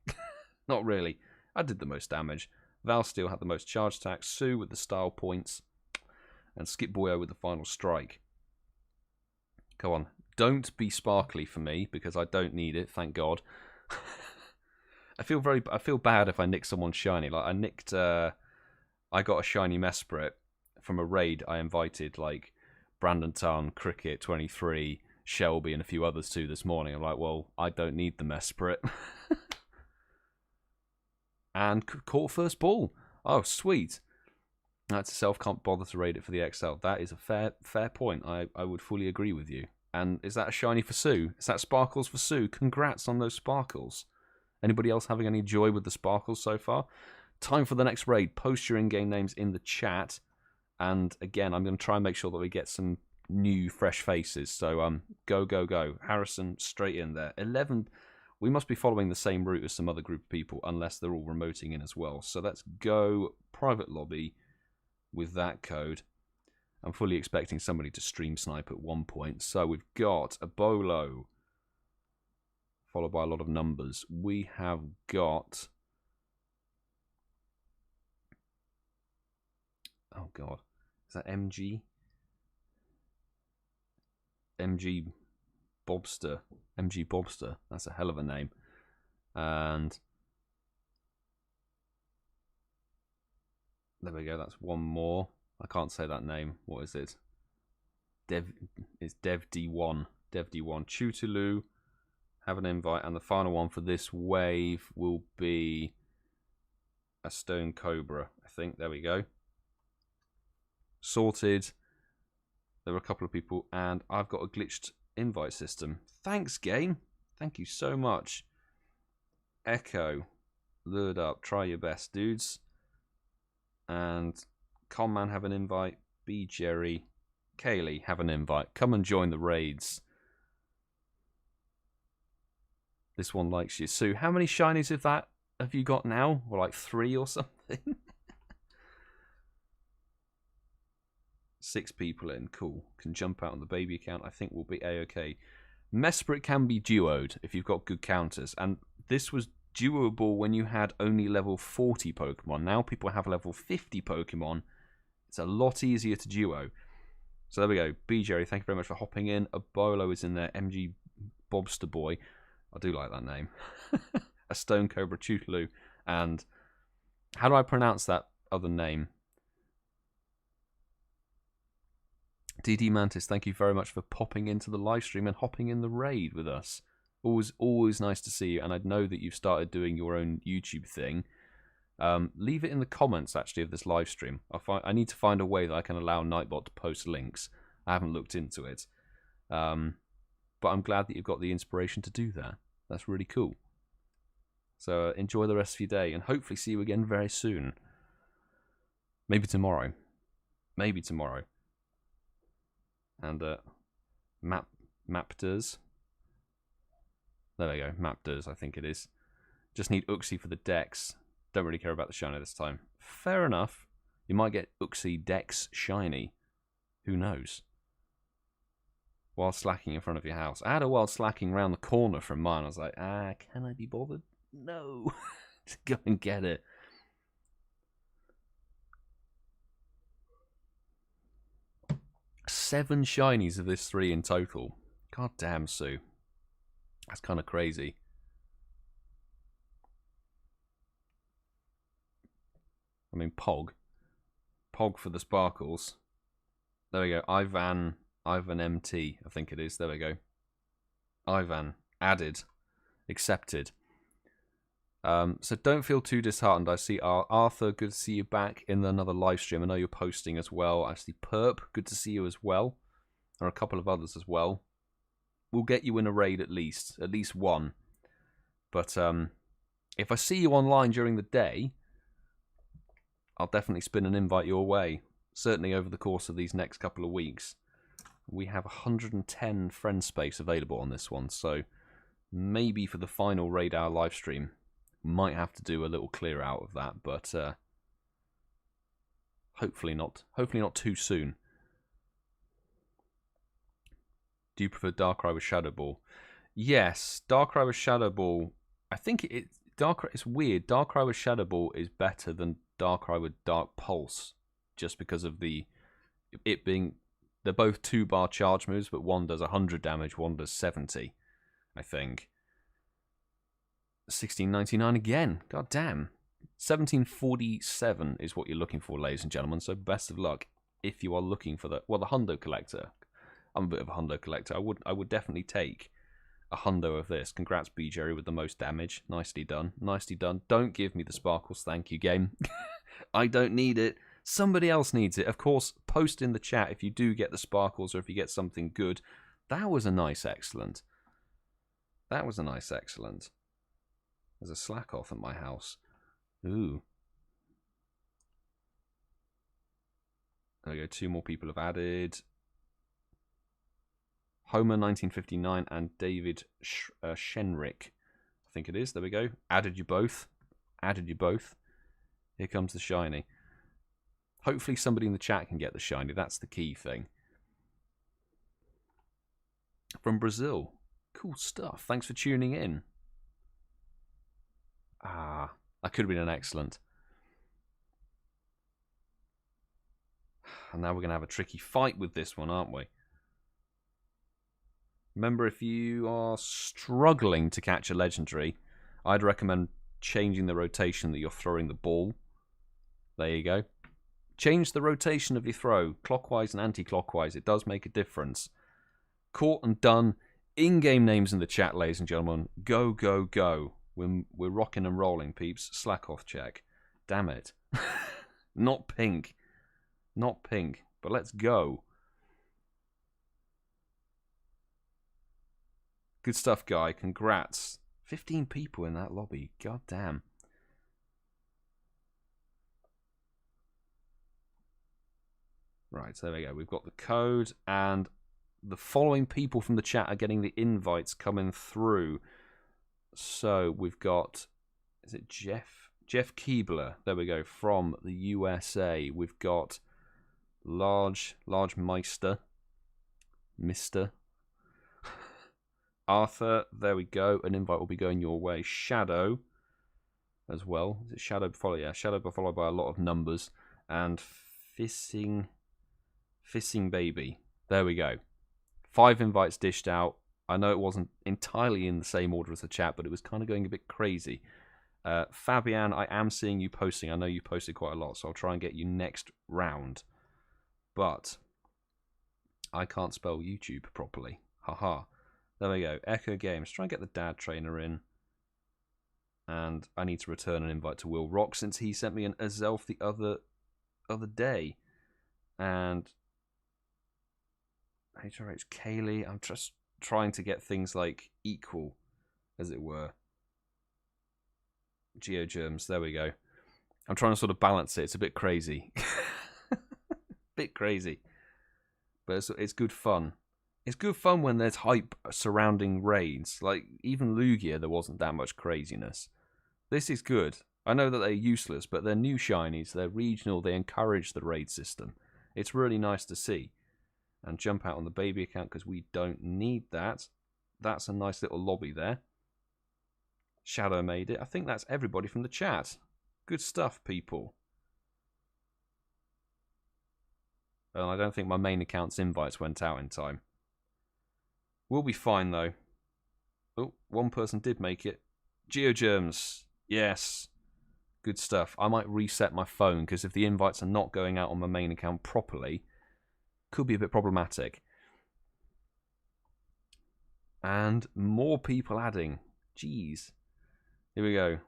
Not really. I did the most damage. Valsteel had the most charge attack. Sue with the style points. And Skip Boyo with the final strike. Go on. Don't be sparkly for me, because I don't need it, thank God. I feel bad if I nick someone's shiny. Like I got a shiny Mesprit from a raid I invited, like Brandon Tan, Cricket 23, Shelby, and a few others too this morning. I'm like, well, I don't need the Mesprit. And caught first ball. Oh, sweet. That's Self can't bother to raid it for the XL. That is a fair point. I would fully agree with you. And is that a shiny for Sue? Is that sparkles for Sue? Congrats on those sparkles. Anybody else having any joy with the sparkles so far? Time for the next raid. Post your in-game names in the chat. And again, I'm going to try and make sure that we get some new, fresh faces. So go. Harrison, straight in there. 11. We must be following the same route as some other group of people, unless they're all remoting in as well. So let's go private lobby with that code. I'm fully expecting somebody to stream snipe at one point. So we've got a Bolo, followed by a lot of numbers. We have got... Oh, God. Is that MG? MG Bobster. MG Bobster. That's a hell of a name. And... there we go. That's one more. I can't say that name. What is it? It's Dev D1. Dev D1. Chutulu. Have an invite. And the final one for this wave will be a Stone Cobra, I think. There we go. Sorted. There were a couple of people. And I've got a glitched invite system. Thanks, game. Thank you so much. Echo. Lured up. Try your best, dudes. And Conman have an invite. BGerry. Kayleigh have an invite. Come and join the raids. This one likes you. Sue, how many shinies have you got now? Or like 3 or something? 6 people in. Cool. Can jump out on the baby account. I think we'll be A-OK. Mesprit can be duoed if you've got good counters. And this was duoable when you had only level 40 Pokemon. Now people have level 50 Pokemon. It's a lot easier to duo. So there we go. BGerry, thank you very much for hopping in. A Bolo is in there. MG Bobster Boy. I do like that name. A Stone Cobra Chutulu. And how do I pronounce that other name? DD Mantis, thank you very much for popping into the live stream and hopping in the raid with us. Always nice to see you, and I know that you've started doing your own YouTube thing. Leave it in the comments, actually, of this live stream. I need to find a way that I can allow Nightbot to post links. I haven't looked into it. But I'm glad that you've got the inspiration to do that. That's really cool. So enjoy the rest of your day, and hopefully see you again very soon. Maybe tomorrow. Maybe tomorrow. And Mapters. There we go, Mapters, I think it is. Just need Uxie for the Dex. Don't really care about the shiny this time. Fair enough. You might get Uxie Dex Shiny. Who knows? While slacking in front of your house. I had a wild slacking round the corner from mine. I was like, can I be bothered? No. Just go and get it. Seven shinies of this 3 in total. God damn, Sue. That's kind of crazy. I mean, Pog for the sparkles. There we go. Ivan MT, I think it is. There we go. Ivan added, accepted. So don't feel too disheartened. I see Arthur, good to see you back in another live stream. I know you're posting as well. I see Perp, good to see you as well. There are a couple of others as well. We'll get you in a raid at least one. But if I see you online during the day, I'll definitely spin an invite your way. Certainly over the course of these next couple of weeks. We have 110 friend space available on this one, so maybe for the final Raid Hour live stream, might have to do a little clear out of that, but hopefully not too soon. Do you prefer Darkrai with Shadow Ball? Yes, Darkrai with Shadow Ball. I think it's weird. Darkrai with Shadow Ball is better than Darkrai with Dark Pulse, just because of it being, they're both 2-bar charge moves, but one does 100 damage, one does 70, I think. 1699 again. God damn. 1747 is what you're looking for, ladies and gentlemen. So best of luck if you are looking for the Hundo collector. I'm a bit of a Hundo collector. I would definitely take a Hundo of this. Congrats, BGerry, with the most damage. Nicely done. Nicely done. Don't give me the sparkles, thank you, game. I don't need it. Somebody else needs it. Of course, post in the chat if you do get the sparkles or if you get something good. That was a nice excellent. That was a nice excellent. There's a slack off at my house. Ooh. There we go. 2 more people have added. Homer 1959 and David Shenrick. I think it is. There we go. Added you both. Added you both. Here comes the shiny. Hopefully somebody in the chat can get the shiny. That's the key thing. From Brazil. Cool stuff. Thanks for tuning in. That could have been an excellent. And now we're going to have a tricky fight with this one, aren't we? Remember, if you are struggling to catch a legendary, I'd recommend changing the rotation that you're throwing the ball. There you go. Change the rotation of your throw, clockwise and anti-clockwise. It does make a difference. Caught and done. In-game names in the chat, ladies and gentlemen. Go, go, go. We're rocking and rolling, peeps. Slack off check. Damn it. Not pink. Not pink. But let's go. Good stuff, guy. Congrats. 15 people in that lobby. God damn. Right, so there we go. We've got the code, and the following people from the chat are getting the invites coming through. So we've got, is it Jeff Keebler? There we go, from the USA. We've got Large Meister, Mr. Arthur, there we go. An invite will be going your way. Shadow as well. Is it Shadow followed? Yeah, Shadow followed by a lot of numbers. And Fissing Baby. There we go. 5 invites dished out. I know it wasn't entirely in the same order as the chat, but it was kind of going a bit crazy. Fabian, I am seeing you posting. I know you posted quite a lot, so I'll try and get you next round. But I can't spell YouTube properly. Haha. There we go. Echo Games. Try and get the dad trainer in. And I need to return an invite to Will Rock since he sent me a Zelf the other day. And HRHKayleigh, I'm just trying to get things like equal, as it were. GeoGerms, there we go. I'm trying to sort of balance it. It's a bit crazy. Bit crazy. But it's good fun. It's good fun when there's hype surrounding raids. Like, even Lugia, there wasn't that much craziness. This is good. I know that they're useless, but they're new shinies. They're regional. They encourage the raid system. It's really nice to see. And jump out on the baby account because we don't need that. That's a nice little lobby there. Shadow made it. I think that's everybody from the chat. Good stuff, people. I don't think my main account's invites went out in time. We'll be fine, though. Oh, one person did make it. GeoGerms. Yes. Good stuff. I might reset my phone, because if the invites are not going out on my main account properly, could be a bit problematic. And more people adding. Jeez. Here we go.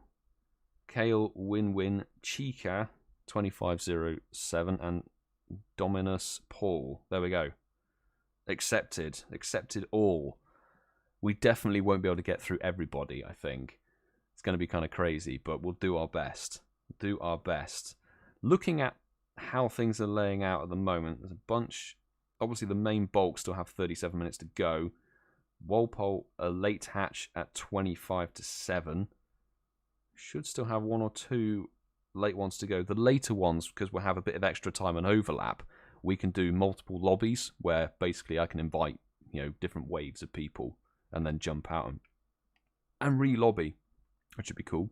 Kale, Win-Win, Chica, 2507, and Dominus Paul. There we go. Accepted. Accepted all. We definitely won't be able to get through everybody, I think. It's going to be kind of crazy, but we'll do our best. Do our best. Looking at how things are laying out at the moment, there's a bunch. Obviously, the main bulk still have 37 minutes to go. Walpole, a late hatch at 25 to 7. Should still have one or two late ones to go. The later ones, because we'll have a bit of extra time and overlap, we can do multiple lobbies where basically I can invite, different waves of people and then jump out and re-lobby, which should be cool.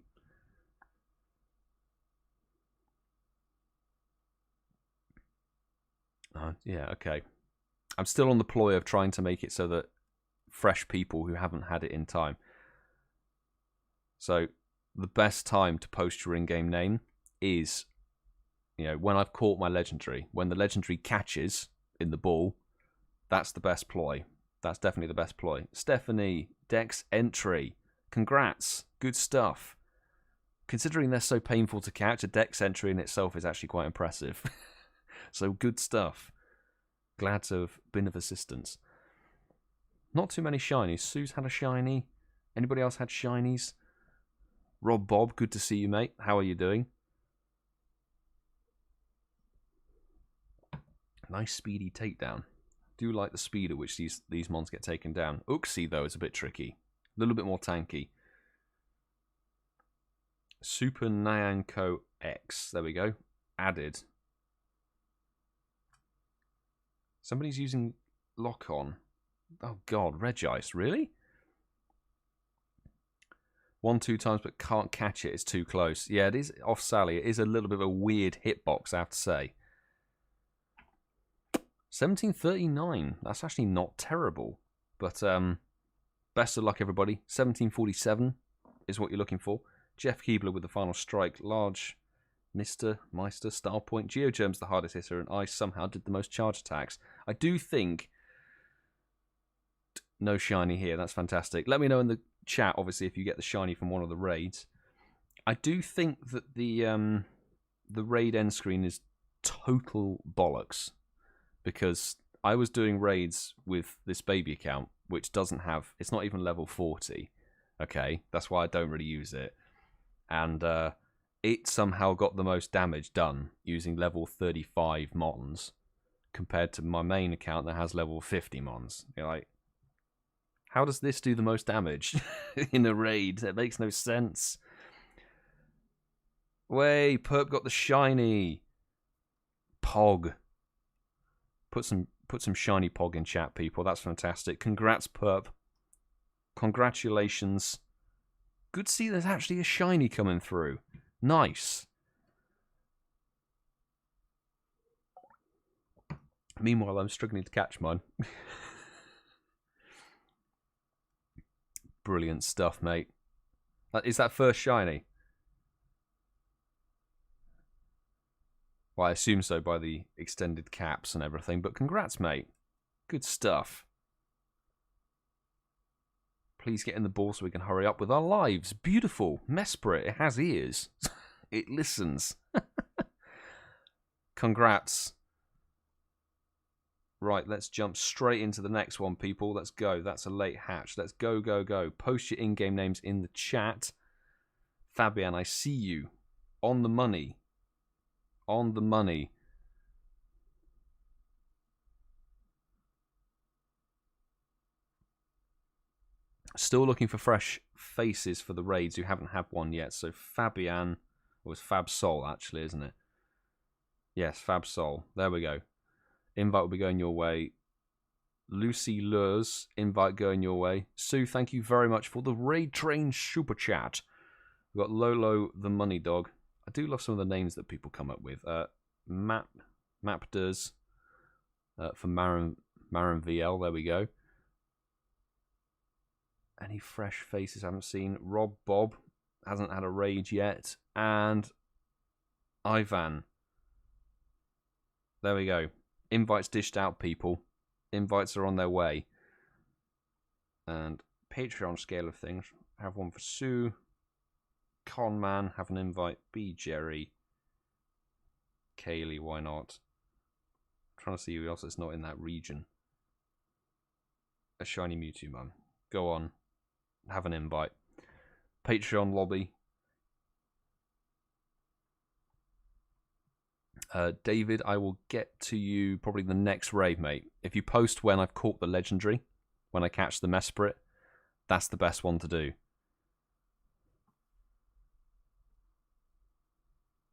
Yeah, okay. I'm still on the ploy of trying to make it so that fresh people who haven't had it in time. So the best time to post your in-game name is, when I've caught my legendary. When the legendary catches in the ball, that's the best ploy. That's definitely the best ploy. Stephanie, Dex entry. Congrats. Good stuff. Considering they're so painful to catch, a Dex entry in itself is actually quite impressive. So good stuff. Glad to have been of assistance. Not too many shinies. Sue's had a shiny. Anybody else had shinies? Rob Bob, good to see you, mate. How are you doing? Nice speedy takedown. Do like the speed at which these mons get taken down. Uxie, though, is a bit tricky. A little bit more tanky. Super Nyanko X. There we go. Added. Somebody's using lock-on. Oh, God. Regice, really? 1-2 times, but can't catch it. It's too close. Yeah, it is off Sally. It is a little bit of a weird hitbox, I have to say. 1739. That's actually not terrible. But best of luck, everybody. 1747 is what you're looking for. Jeff Keebler with the final strike. Large, Mr. Meister, Star Point. GeoGerms the hardest hitter, and I somehow did the most charge attacks. I do think... No shiny here. That's fantastic. Let me know in the chat, obviously, if you get the shiny from one of the raids. I do think that the raid end screen is total bollocks, because I was doing raids with this baby account, which doesn't have... It's not even level 40. Okay, that's why I don't really use it. And it somehow got the most damage done using level 35 mons compared to my main account that has level 50 mons. You're like, how does this do the most damage in a raid? It makes no sense. Way, Perp got the shiny. Pog. Put some shiny Pog in chat, people. That's fantastic. Congrats, Perp. Congratulations. Good to see there's actually a shiny coming through. Nice. Meanwhile, I'm struggling to catch mine. Brilliant stuff, mate. Is that first shiny? Well, I assume so by the extended caps and everything, but congrats, mate. Good stuff. Please get in the ball so we can hurry up with our lives. Beautiful. Mesprit, it has ears. It listens. Congrats. Right, let's jump straight into the next one, people. Let's go. That's a late hatch. Let's go, go, go. Post your in-game names in the chat. Fabian, I see you. On the money. On the money. Still looking for fresh faces for the raids who haven't had one yet. So Fabian, or it's Fab Sol actually, isn't it? Yes, Fab Sol. There we go. Invite will be going your way. Lucy Lures, invite going your way. Sue, thank you very much for the Raid Train Super Chat. We've got Lolo the Money Dog. I do love some of the names that people come up with. Mapders for Marin VL, there we go. Any fresh faces I haven't seen? Rob Bob hasn't had a raid yet. And Ivan. There we go. Invites dished out, people. Invites are on their way. And Patreon scale of things. Have one for Sue. Conman, have an invite. BGerry. Kayleigh, why not? I'm trying to see who else is not in that region. AShinyMewtwoMum. Go on. Have an invite. Patreon lobby. David, I will get to you probably the next raid, mate. If you post when I've caught the legendary, when I catch the Mesprit, that's the best one to do.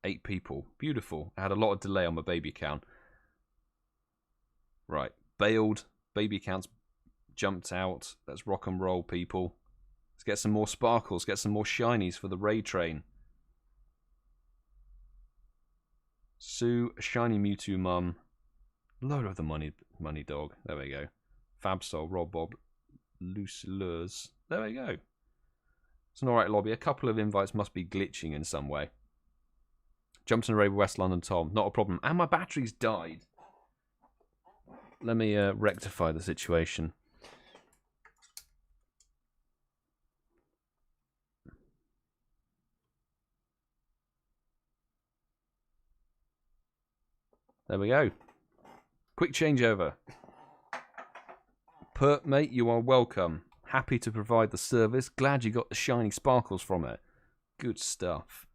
8 people. Beautiful. I had a lot of delay on my baby count. Right. Bailed. Baby counts jumped out. Let's rock and roll, people. Let's get some more sparkles. Get some more shinies for the raid train. Sue, ShinyMewtwoMum, load of the money dog. There we go. Fabsol, Rob Bob, Loose Lures. There we go. It's an alright lobby. A couple of invites must be glitching in some way. Jumped in a raid with West London Tom. Not a problem. And my battery's died. Let me rectify the situation. There we go. Quick changeover. Pert, mate, you are welcome. Happy to provide the service. Glad you got the shiny sparkles from it. Good stuff.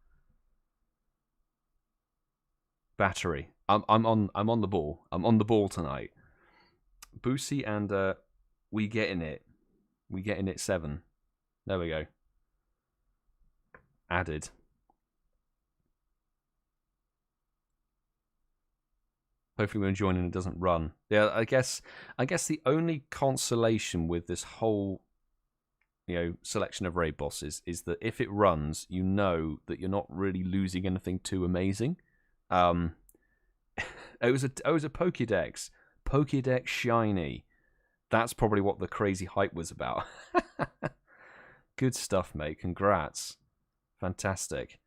Battery. I'm on the ball. I'm on the ball tonight. Boosie and we getting it. We getting it 7. There we go. Added. Hopefully when joining it doesn't run. Yeah, I guess the only consolation with this whole selection of raid bosses is that if it runs, you know that you're not really losing anything too amazing. It was a Pokédex. Pokédex shiny. That's probably what the crazy hype was about. Good stuff, mate. Congrats. Fantastic.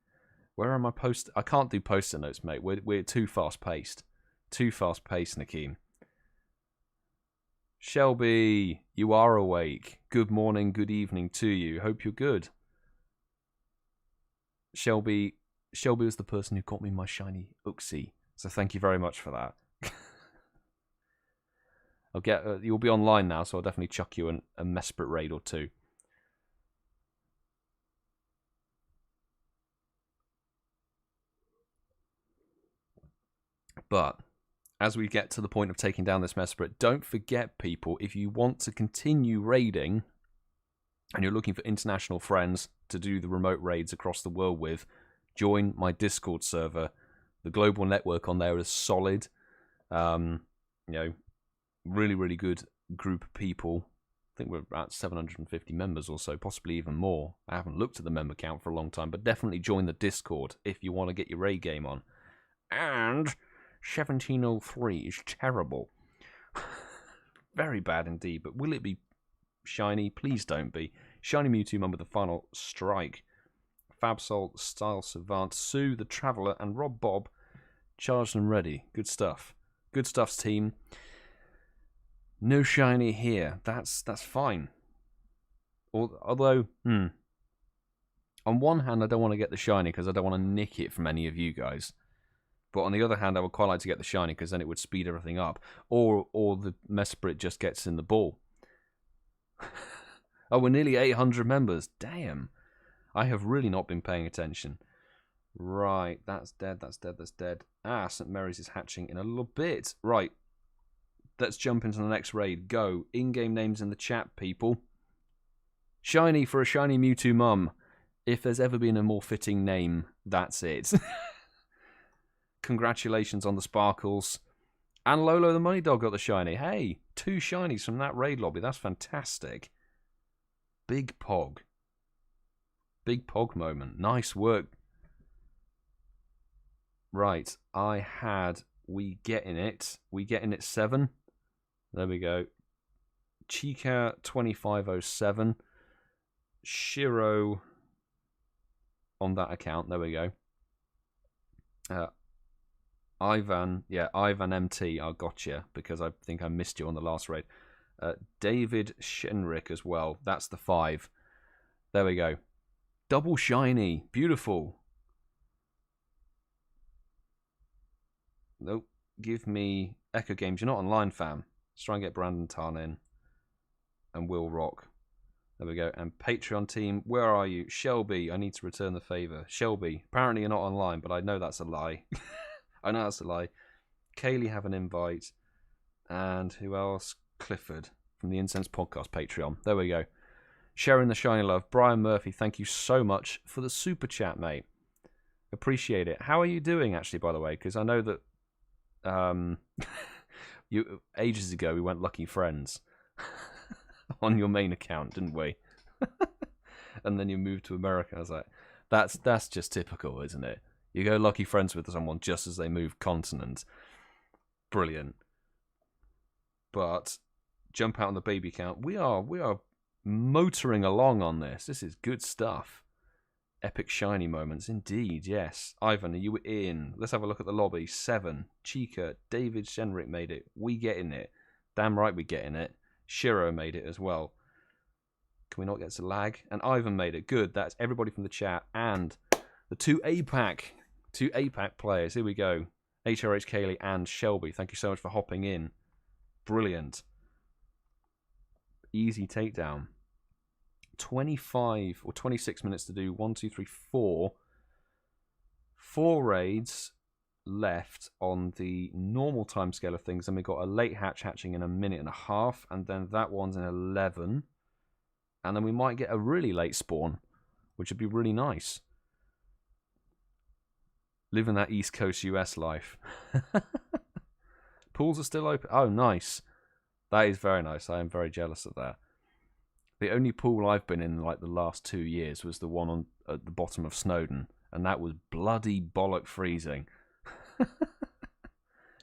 Where are my post? I can't do poster notes, mate. We're too fast paced. Too fast paced, Nakeem. Shelby, you are awake. Good morning, good evening to you. Hope you're good. Shelby was the person who got me my shiny Uxie, so thank you very much for that. You'll be online now, so I'll definitely chuck you a Mesprit raid or 2. But as we get to the point of taking down this Mesprit, don't forget, people, if you want to continue raiding and you're looking for international friends to do the remote raids across the world with, join my Discord server. The global network on there is solid. Really, really good group of people. I think we're about 750 members or so, possibly even more. I haven't looked at the member count for a long time, but definitely join the Discord if you want to get your raid game on. And 1703 is terrible. Very bad indeed, but will it be shiny? Please don't be. ShinyMewtwoMum with the final strike. Fabsol, Style Savant, Sue the Traveller, and Rob Bob charged and ready. Good stuff. Good stuff, team. No shiny here. That's fine. Although, on one hand, I don't want to get the shiny because I don't want to nick it from any of you guys. But on the other hand, I would quite like to get the shiny because then it would speed everything up. Or the Mesprit just gets in the ball. Oh, we're nearly 800 members. Damn. I have really not been paying attention. Right, that's dead, that's dead, that's dead. Ah, St. Mary's is hatching in a little bit. Right, let's jump into the next raid. Go. In-game names in the chat, people. Shiny for a shiny MEWTWOMum. If there's ever been a more fitting name, that's it. Congratulations on the sparkles. And Lolo the Money Dog got the shiny. Hey, 2 shinies from that raid lobby. That's fantastic. Big Pog. Big Pog moment. Nice work. Right, I had We Getting It 7. There we go. Chica 2507. Shiro on that account. There we go. Ivan MT, I got you because I think I missed you on the last raid. David Shenrick as well. That's the 5. There we go. Double shiny. Beautiful. Nope. Give me Echo Games. You're not online, fam. Let's try and get Brandon Tarn in. And Will Rock. There we go. And Patreon team, where are you? Shelby, I need to return the favour. Shelby, apparently you're not online, but I know that's a lie. I know that's a lie. Kayleigh have an invite. And who else? Clifford from the Incensed podcast Patreon. There we go. Sharing the shiny love. Brian Murphy, thank you so much for the super chat, mate. Appreciate it. How are you doing, actually, by the way? Because I know that ages ago we went Lucky Friends on your main account, didn't we? And then you moved to America. I was like, that's just typical, isn't it? You go Lucky Friends with someone just as they move continent. Brilliant. But jump out on the baby count. We are motoring along on this. This is good stuff. Epic shiny moments, indeed, yes. Ivan, are you in? Let's have a look at the lobby. 7. Chica, David Shenrick made it. We getting it. Damn right we getting it. Shiro made it as well. Can we not get to lag? And Ivan made it. Good, that's everybody from the chat. And the 2 APAC players. Here we go. HRHKayleigh and Shelby. Thank you so much for hopping in. Brilliant. Easy takedown. 25 or 26 minutes to do 1, 2, 3, 4. 4 raids left on the normal time scale of things. Then we got a late hatching in a minute and a half, and then that one's in 11. And then we might get a really late spawn, which would be really nice. Living that East Coast US life. Pools are still open. Oh, nice. That is very nice. I am very jealous of that. The only pool I've been in like the last 2 years was the one at the bottom of Snowdon, and that was bloody bollock freezing.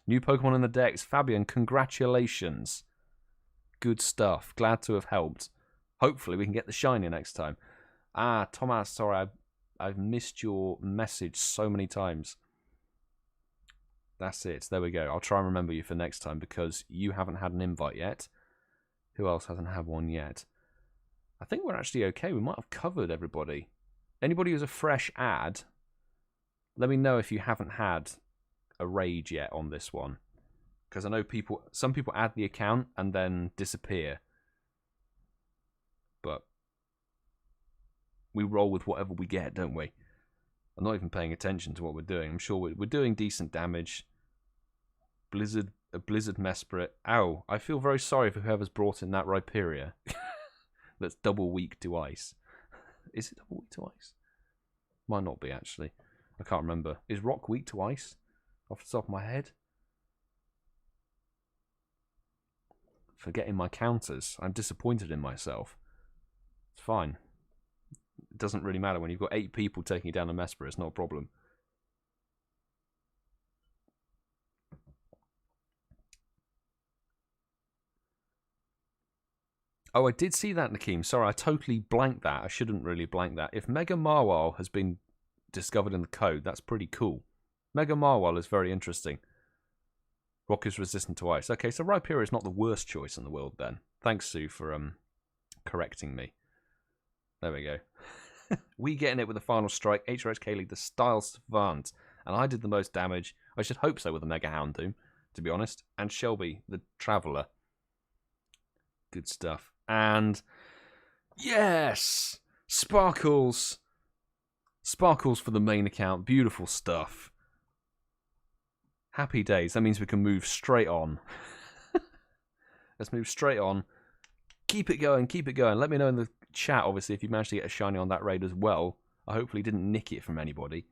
New Pokemon in the decks. Fabian, congratulations. Good stuff. Glad to have helped. Hopefully we can get the shiny next time. Ah, Thomas, sorry, I've missed your message so many times. That's it. There we go. I'll try and remember you for next time because you haven't had an invite yet. Who else hasn't had one yet? I think we're actually okay. We might have covered everybody. Anybody who's a fresh ad, let me know if you haven't had a raid yet on this one. Because I know some people add the account and then disappear. But we roll with whatever we get, don't we? I'm not even paying attention to what we're doing. I'm sure we're doing decent damage. A Blizzard Mesprit. Ow, I feel very sorry for whoever's brought in that Rhyperior. That's double weak to ice. Is it double weak to ice? Might not be, actually. I can't remember. Is rock weak to ice? Off the top of my head? Forgetting my counters. I'm disappointed in myself. It's fine. It doesn't really matter. When you've got 8 people taking down a Mesprit, it's not a problem. Oh, I did see that, Nakeem. Sorry, I totally blanked that. I shouldn't really blank that. If Mega Marwal has been discovered in the code, that's pretty cool. Mega Marwal is very interesting. Rock is resistant to ice. Okay, so Rhyperior is not the worst choice in the world then. Thanks, Sue, for correcting me. There we go. We getting it with the final strike. HRHKayleigh, the style savant. And I did the most damage. I should hope so with the Mega Houndoom, to be honest. And Shelby, the Traveller. Good stuff. And yes! Sparkles! Sparkles for the main account. Beautiful stuff. Happy days. That means we can move straight on. Let's move straight on. Keep it going, keep it going. Let me know in the chat, obviously, if you managed to get a shiny on that raid as well. I hopefully didn't nick it from anybody.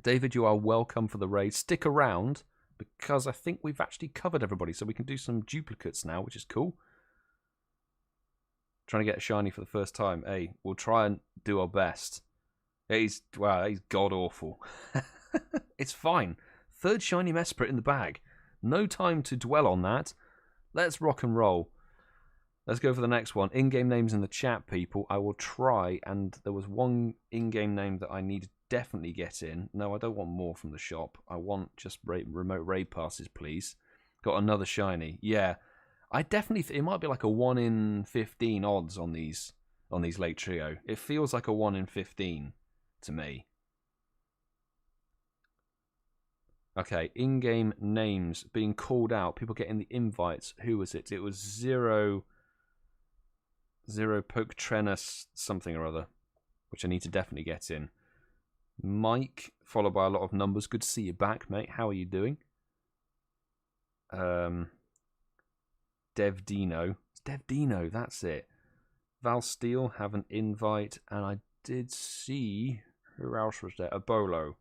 David, you are welcome for the raid. Stick around, because I think we've actually covered everybody, so we can do some duplicates now, which is cool. Trying to get a shiny for the first time. Hey, we'll try and do our best. Wow, he's god-awful. It's fine. Third Shiny Mesprit in the bag. No time to dwell on that. Let's rock and roll. Let's go for the next one. In-game names in the chat, people. I will try, and there was one in-game name that I need to definitely get in. No, I don't want more from the shop. I want just remote raid passes, please. Got another shiny. Yeah, I definitely. It might be like a 1 in 15 odds on these late trio. It feels like a 1 in 15 to me. Okay, in-game names being called out. People getting the invites. Who was it? It was Zero Poke Trenus something or other, which I need to definitely get in. Mike, followed by a lot of numbers. Good to see you back, mate. How are you doing? Dev Dino. It's Dev Dino, that's it. Val Steele, have an invite. And I did see... Who else was there? Abolo.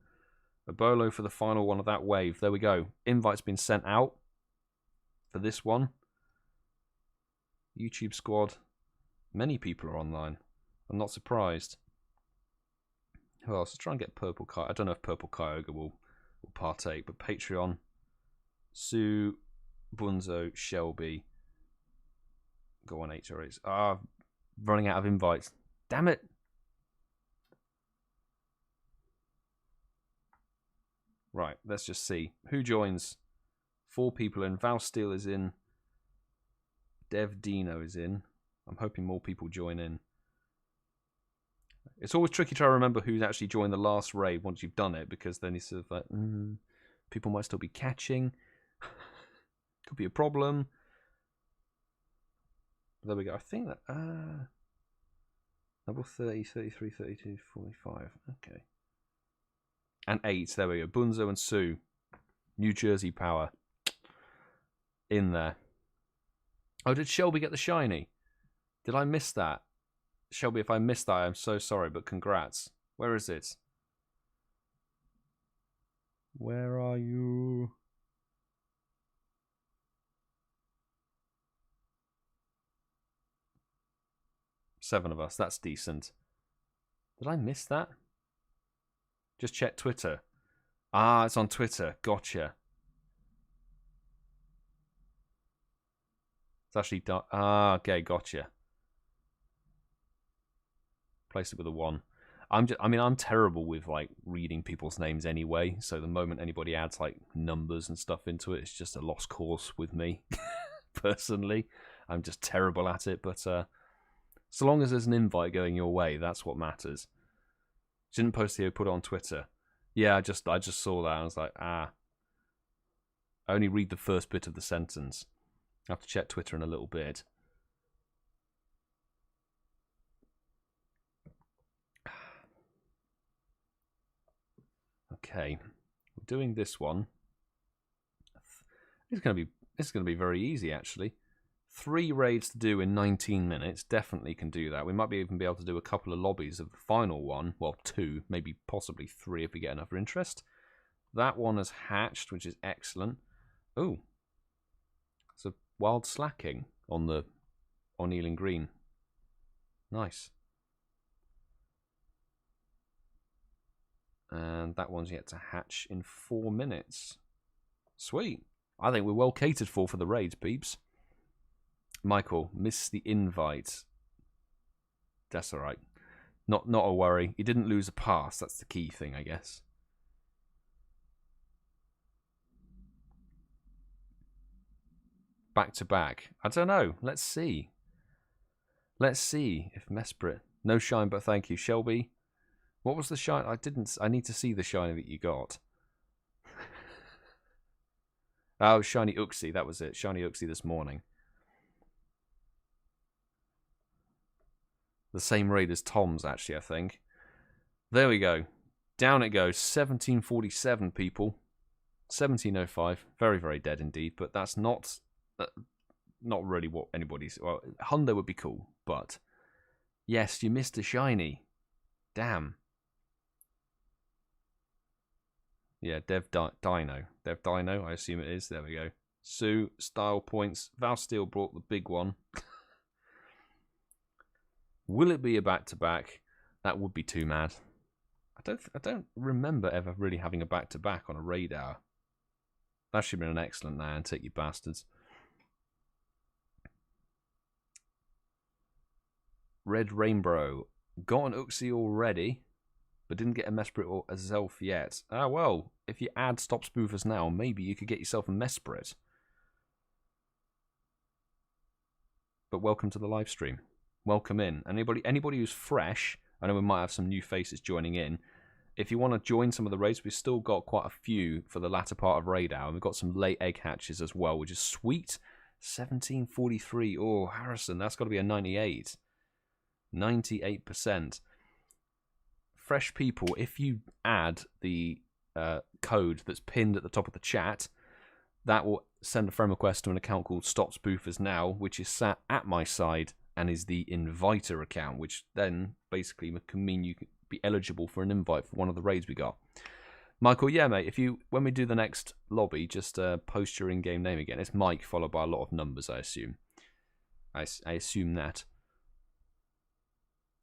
Abolo for the final one of that wave. There we go. Invite's been sent out for this one. YouTube squad. Many people are online. I'm not surprised. Who else? Let's try and get Purple Kai. I don't know if Purple Kyogre will partake, but Patreon. Sue, Bunzo, Shelby. Go on, HRHs. Running out of invites. Damn it. Right, let's just see. Who joins? 4 people in. Val Steele is in. Dev Dino is in. I'm hoping more people join in. It's always tricky to remember who's actually joined the last raid once you've done it, because then it's sort of like, people might still be catching. Could be a problem. There we go. I think that... Level 30, 33, 32, 45. Okay. And 8. There we go. Bunzo and Sue. New Jersey power. In there. Oh, did Shelby get the shiny? Did I miss that? Shelby, if I missed that, I'm so sorry, but congrats. Where is it? Where are you? Seven of us. That's decent. Did I miss that? Just check Twitter. Ah, it's on Twitter. Gotcha. It's actually done. Ah, okay, gotcha. Placed it with a 1. I'm terrible with like reading people's names anyway. So the moment anybody adds like numbers and stuff into it, it's just a lost cause with me. Personally, I'm just terrible at it. But so long as there's an invite going your way, that's what matters. Didn't post here, put it on Twitter. Yeah, I just saw that. I was like, I only read the first bit of the sentence. I have to check Twitter in a little bit. Okay, we're doing this one. It's going to be very easy actually. 3 raids to do in 19 minutes. Definitely can do that. We might even be able to do a couple of lobbies of the final one. Well, 2, maybe possibly 3 if we get enough interest. That one has hatched, which is excellent. Oh, it's a wild slacking on Ealing Green. Nice. And that one's yet to hatch in 4 minutes. Sweet. I think we're well catered for the raids, peeps. Michael, missed the invite. That's alright. Not a worry. He didn't lose a pass. That's the key thing, I guess. Back to back. I don't know. Let's see. Let's see if Mesprit. No shine, but thank you. Shelby, what was the shine? I need to see the shiny that you got. Oh, Shiny Uxie, that was it. Shiny Uxie this morning. The same raid as Tom's, actually, I think. There we go. Down it goes. 1747, people. 1705. Very, very dead indeed. But that's not really what anybody's... Well, Hundo would be cool, but... Yes, you missed a shiny. Damn. Yeah, Dev Dino. Dev Dino, I assume it is. There we go. Sue, style points. Valsteel brought the big one. Will it be a back-to-back? That would be too mad. I don't remember ever really having a back-to-back on a raid hour. That should have been an excellent Niantic, you bastards. Red Rainbow. Got an Uxie already, but didn't get a Mesprit or a Zelf yet. Ah, well, if you add Stop Spoofers now, maybe you could get yourself a Mesprit. But welcome to the live stream. Welcome in. Anybody who's fresh, I know we might have some new faces joining in. If you want to join some of the raids, we've still got quite a few for the latter part of Raid Hour. And we've got some late egg hatches as well, which is sweet. 1743. Oh, Harrison, that's got to be a 98. 98%. Fresh people, if you add the code that's pinned at the top of the chat, that will send a friend request to an account called Stop Spoofers Now, which is sat at my side and is the inviter account, which then basically can mean you could be eligible for an invite for one of the raids we got. Michael, yeah, mate, when we do the next lobby, just post your in-game name again. It's Mike followed by a lot of numbers, I assume. I assume that.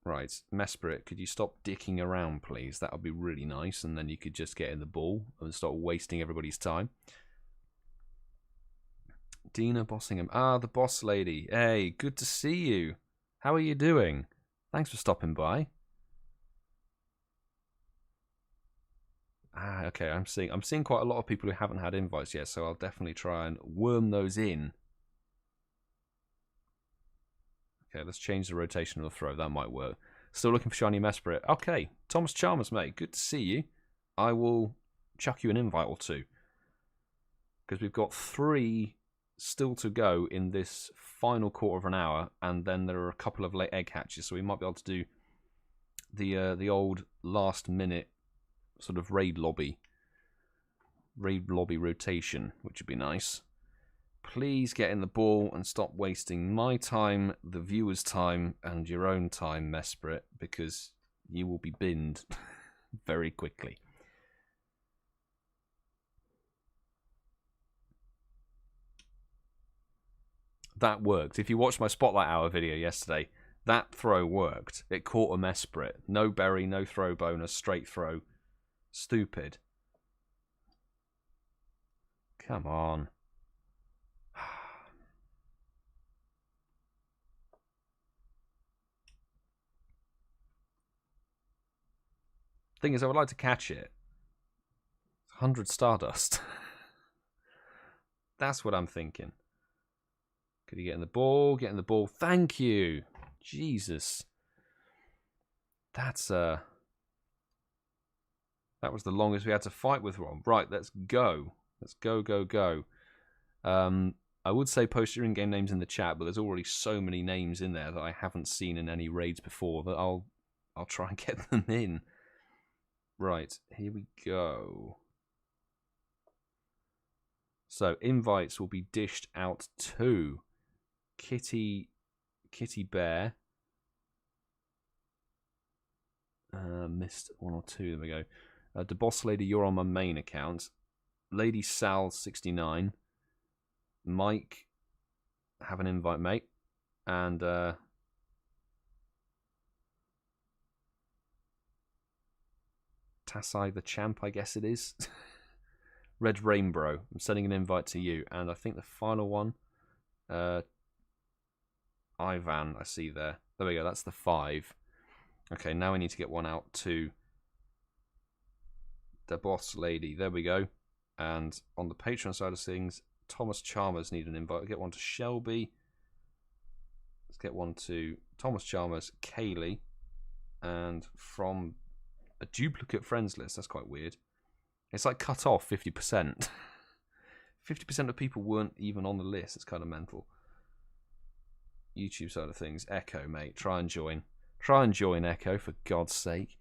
Right, Mesprit, could you stop dicking around, please? That would be really nice, and then you could just get in the ball and start wasting everybody's time. Dina Bossingham. Ah, the boss lady. Hey, good to see you. How are you doing? Thanks for stopping by. Ah, okay, I'm seeing quite a lot of people who haven't had invites yet, so I'll definitely try and worm those in. Okay, let's change the rotation of the throw. That might work. Still looking for Shiny Mesprit. Okay, ThomasChalmers, mate. Good to see you. I will chuck you an invite or two. Because we've got 3 still to go in this final quarter of an hour, and then there are a couple of late egg hatches, so we might be able to do the old last minute sort of raid lobby rotation, which would be nice. Please get in the ball and stop wasting my time, the viewers' time, and your own time, Mesprit, because you will be binned very quickly. That worked. If you watched my Spotlight Hour video yesterday, that throw worked. It caught a Mesprit. No berry, no throw bonus, straight throw. Stupid. Come on. Thing is, I would like to catch it. 100 Stardust. That's what I'm thinking. Could you get in the ball? Get in the ball. Thank you. Jesus. That's that was the longest we had to fight with Ron. Right, let's go. Let's go, go, go. I would say post your in-game names in the chat, but there's already so many names in there that I haven't seen in any raids before that I'll try and get them in. Right, here we go. So invites will be dished out to Kitty Bear. Missed 1 or 2. There we go. The boss lady, you're on my main account. Lady Sal 69. Mike, have an invite, mate. And Tassai the Champ, I guess it is. Red Rainbow. I'm sending an invite to you. And I think the final one, Ivan, I see there. There we go, that's the 5. Okay, now we need to get one out to the boss lady. There we go. And on the Patreon side of things, ThomasChalmers need an invite. I'll get one to Shelby. Let's get one to ThomasChalmers, Kayleigh, and from a duplicate friends list. That's quite weird. It's like cut off 50%. 50% of people weren't even on the list. It's kind of mental. YouTube side of things. Echo, mate. Try and join. Try and join, Echo, for God's sake.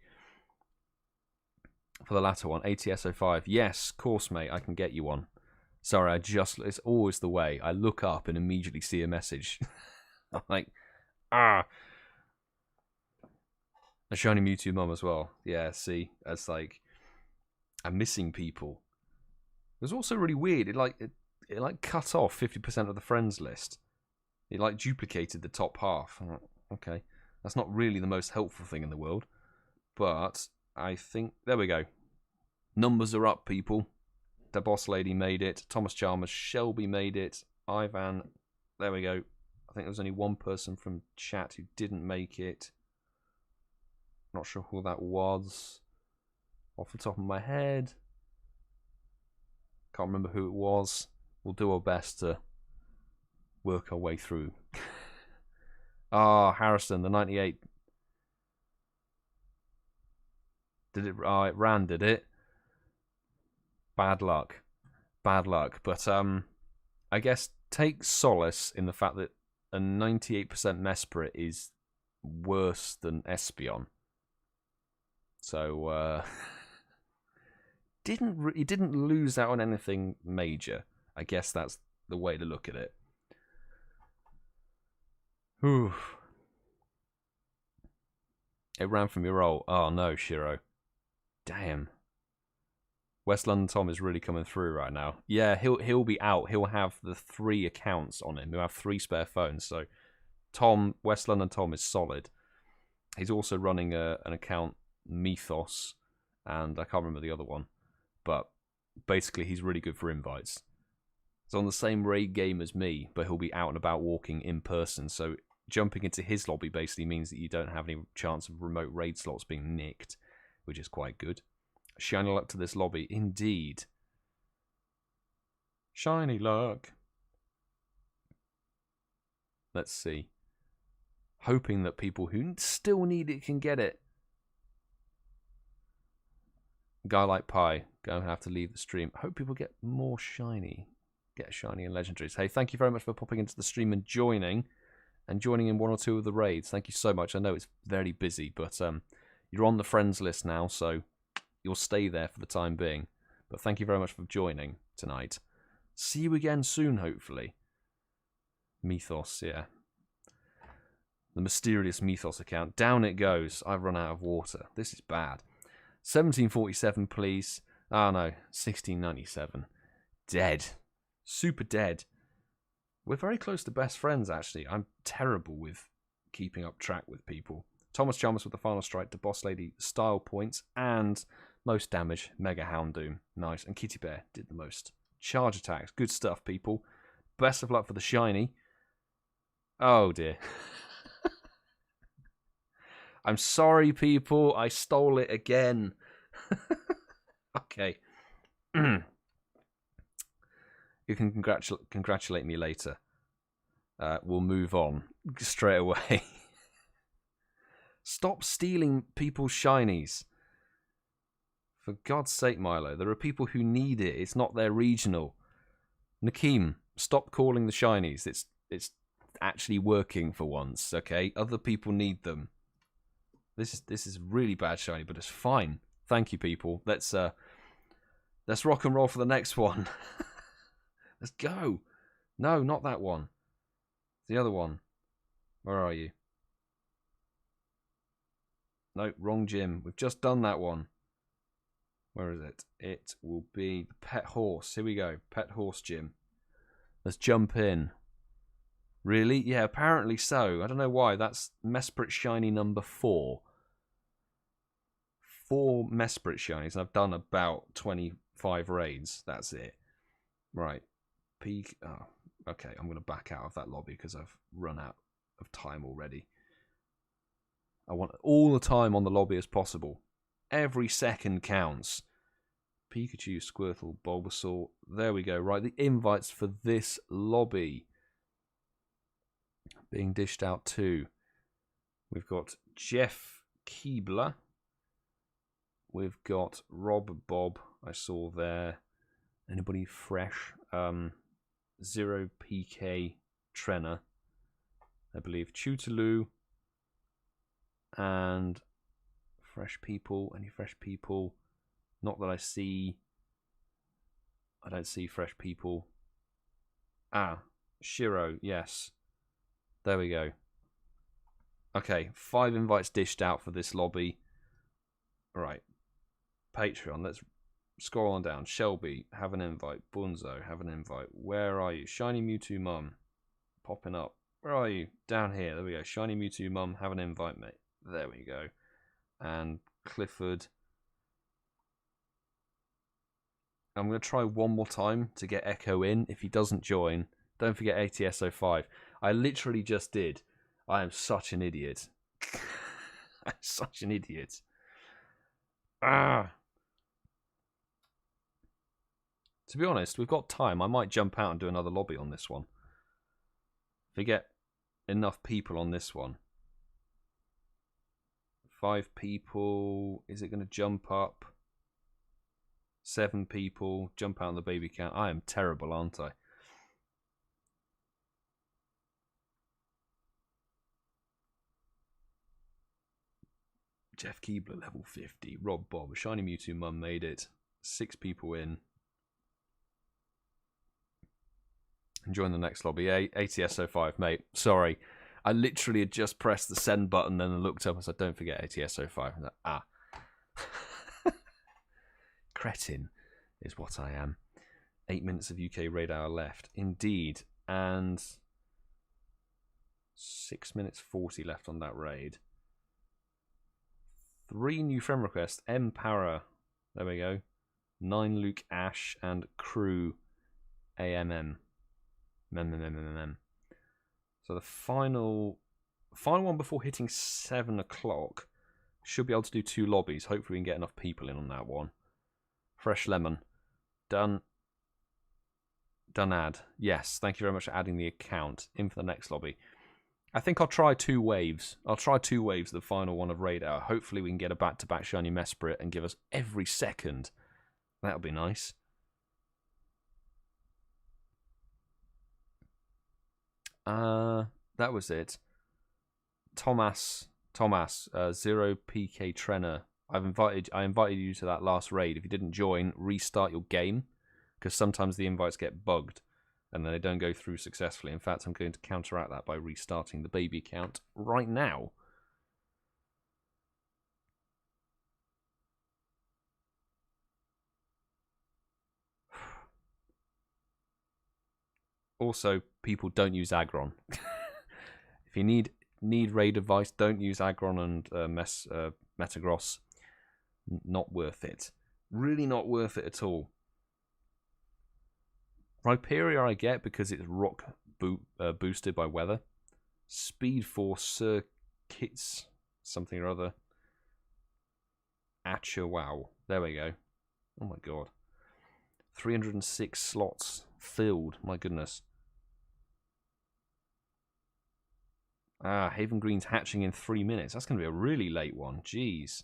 For the latter one, ATS05. Yes, course, mate. I can get you one. Sorry, it's always the way. I look up and immediately see a message. I'm like, ah. AShinyMewtwoMum as well. Yeah, see, that's like, I'm missing people. It was also really weird. It cut off 50% of the friends list. It like duplicated the top half. I'm like, okay, that's not really the most helpful thing in the world, but I think there we go. Numbers are up, people. The boss lady made it. ThomasChalmers, Shelby made it. Ivan, there we go. I think there was only one person from chat who didn't make it. Not sure who that was off the top of my head. Can't remember who it was. We'll do our best to work our way through. Harrison, the 98. Did it? Oh, it ran, did it? Bad luck. Bad luck. But I guess take solace in the fact that a 98% Mesprit is worse than Espeon. So he didn't lose out on anything major. I guess that's the way to look at it. Whew. It ran from your roll. Oh no, Shiro. Damn. West London Tom is really coming through right now. Yeah, he'll be out. He'll have the 3 accounts on him. He'll have 3 spare phones. So Tom, West London Tom is solid. He's also running an account, Mythos, and I can't remember the other one. But basically, he's really good for invites. He's on the same raid game as me, but he'll be out and about walking in person. So jumping into his lobby basically means that you don't have any chance of remote raid slots being nicked, which is quite good. Shiny luck to this lobby, indeed. Shiny luck. Let's see. Hoping that people who still need it can get it. Guy like Pie, gonna have to leave the stream. Hope people get more shiny. Get shiny and legendaries. Hey, thank you very much for popping into the stream and joining in 1 or 2 of the raids. Thank you so much. I know it's very busy, but you're on the friends list now, so you'll stay there for the time being. But thank you very much for joining tonight. See you again soon, hopefully. Mythos, yeah. The mysterious Mythos account. Down it goes. I've run out of water. This is bad. 1747, please. Oh no, 1697. Dead. Super dead. We're very close to best friends, actually. I'm terrible with keeping up track with people. ThomasChalmers with the final strike to Boss Lady style points and most damage, Mega Houndoom. Nice. And Kitty Bear did the most. Charge attacks. Good stuff, people. Best of luck for the shiny. Oh, dear. I'm sorry, people. I stole it again. Okay. You can congratulate me later. We'll move on straight away. Stop stealing people's shinies. For God's sake, Milo. There are people who need it. It's not their regional. Nakeem, stop calling the shinies. It's actually working for once, okay? Other people need them. This is really bad shiny, but it's fine. Thank you, people. Let's rock and roll for the next one. Let's go. No, not that one. The other one. Where are you? No, wrong gym. We've just done that one. Where is it? It will be the Pet Horse. Here we go. Pet Horse gym. Let's jump in. Really? Yeah, apparently so. I don't know why. That's Mesprit Shiny number 4. 4 Mesprit Shinies. I've done about 25 raids. That's it. Right. Peak. Oh, okay. I'm going to back out of that lobby because I've run out of time already. I want all the time on the lobby as possible. Every second counts. Pikachu, Squirtle, Bulbasaur. There we go. Right, the invites for this lobby. being dished out to. We've got Jeff Keebler. We've got Rob Bob, I saw there. Anybody fresh? 0PK Trenner, I believe. Tutaloo. And fresh people. Any fresh people? Not that I see. I don't see fresh people. Ah, Shiro, yes. There we go. Okay, 5 invites dished out for this lobby. Right. Patreon, let's scroll on down. Shelby, have an invite. Bunzo, have an invite. Where are you? ShinyMewtwoMum, popping up. Where are you? Down here. There we go. ShinyMewtwoMum, have an invite, mate. There we go. And Clifford. I'm going to try one more time to get Echo in. If he doesn't join, don't forget ATS05. I literally just did. I am such an idiot. I'm such an idiot. Ah. To be honest, we've got time. I might jump out and do another lobby on this one. If we get enough people on this one. 5 people. Is it going to jump up? 7 people. Jump out on the baby count. I am terrible, aren't I? Jeff Keebler, level 50. Rob Bob. ShinyMewtwoMum made it. 6 people in. And join the next lobby. ATS05, mate. Sorry. I literally had just pressed the send button, then I looked up and said, don't forget ATS05. And ah. Cretin is what I am. 8 minutes of UK Raid Hour left. Indeed. And 6 minutes 40 left on that raid. 3 new friend requests. M Para. There we go. 9 Luke Ash and Crew AMM. So the final one before hitting 7 o'clock should be able to do 2 lobbies. Hopefully we can get enough people in on that one. Fresh Lemon. Done. Done ad. Yes, thank you very much for adding the account. In for the next lobby. I think I'll try 2 waves. I'll try 2 waves of the final one of Raid Hour. Hopefully we can get a back-to-back Shiny Mesprit and give us every second. That'll be nice. That was it. Thomas, 0PK Trenner. I invited you to that last raid. If you didn't join, restart your game, because sometimes the invites get bugged and then they don't go through successfully. In fact, I'm going to counteract that by restarting the baby account right now. Also, people, don't use Aggron. If you need raid advice, don't use Aggron and Metagross. Not worth it. Really not worth it at all. Rhyperior I get because it's rock boosted by weather. Speed Force Circuits something or other. Wow. There we go. Oh my god. 306 slots filled. My goodness. Ah, Haven Green's hatching in 3 minutes. That's going to be a really late one. Jeez.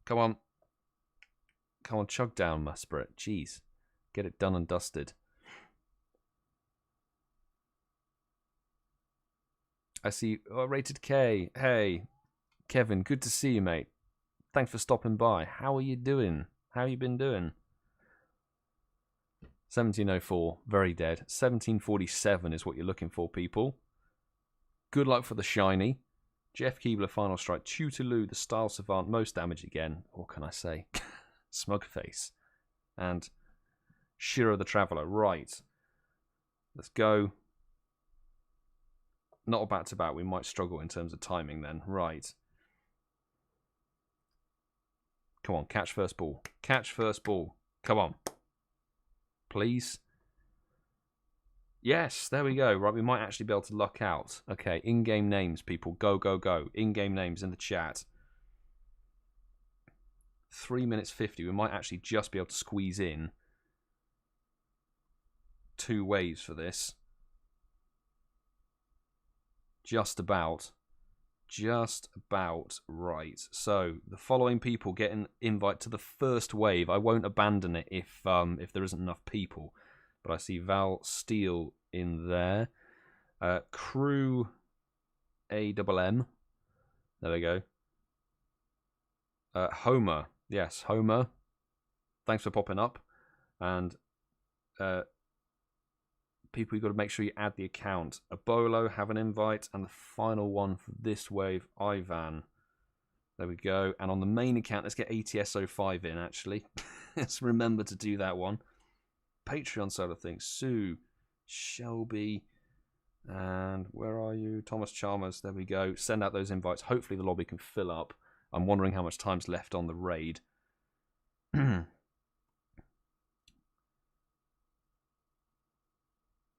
Come on. Come on, chug down, Mesprit. Jeez. Get it done and dusted. I see RatedK. Hey, Kevin, good to see you, mate. Thanks for stopping by. How are you doing? How you been doing? 1704, very dead. 1747 is what you're looking for, people. Good luck for the shiny. Jeff Keebler, final strike. Tutaloo, the style savant, most damage again. What can I say? Smugface. And Shiro the Traveller. Right. Let's go. Not a back-to-back. We might struggle in terms of timing then. Right. Come on, catch first ball. Catch first ball. Come on. Please. Yes, there we go. Right, we might actually be able to luck out. Okay, in-game names, people. Go, go, go. In-game names in the chat. 3 minutes 50. We might actually just be able to squeeze in 2 waves for this. Just about right. So the following people get an invite to the first wave. I won't abandon it if there isn't enough people. But I see Val Steele in there. Crew AMM. There we go. Homer. Yes, Homer. Thanks for popping up. And people, you've got to make sure you add the account. Abolo, have an invite. And the final one for this wave, Ivan. There we go. And on the main account, let's get ATS05 in, actually. Let's remember to do that one. Patreon side of things. Sue, Shelby, and where are you? ThomasChalmers. There we go. Send out those invites. Hopefully the lobby can fill up. I'm wondering how much time's left on the raid.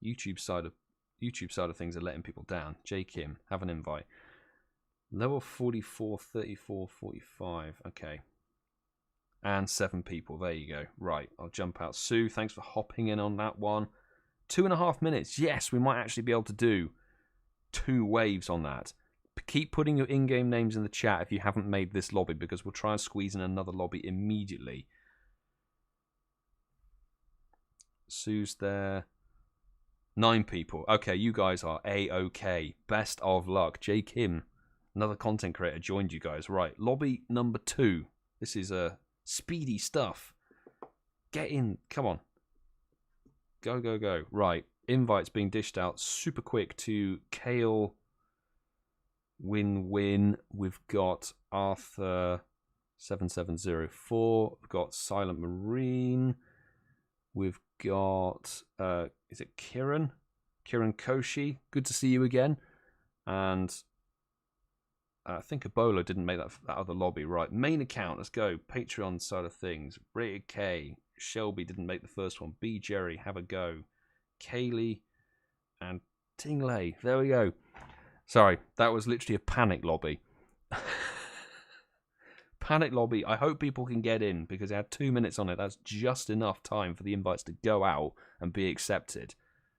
YouTube side of things are letting people down. J Kim, have an invite. Level 44, 34, 45. Okay. And 7 people. There you go. Right, I'll jump out. Sue, thanks for hopping in on that one. 2.5 minutes. Yes, we might actually be able to do 2 waves on that. Keep putting your in-game names in the chat if you haven't made this lobby, because we'll try and squeeze in another lobby immediately. Sue's there. 9 people. Okay, you guys are A-OK. Best of luck. J Kim, another content creator, joined you guys. Right, lobby number 2. This is speedy stuff. Get in. Come on. Go, go, go. Right, invites being dished out super quick to Kale, Win-Win. We've got Arthur 7704. We've got Silent Marine. We've got, is it Kiran? Kiran Koshi. Good to see you again. And I think Ebola didn't make that other lobby. Right, main account. Let's go. Patreon side of things. RatedK. Shelby didn't make the first one. BGerry, have a go. Kayleigh and Tingley. There we go. Sorry, that was literally a panic lobby. Panic lobby. I hope people can get in because they had 2 minutes on it. That's just enough time for the invites to go out and be accepted.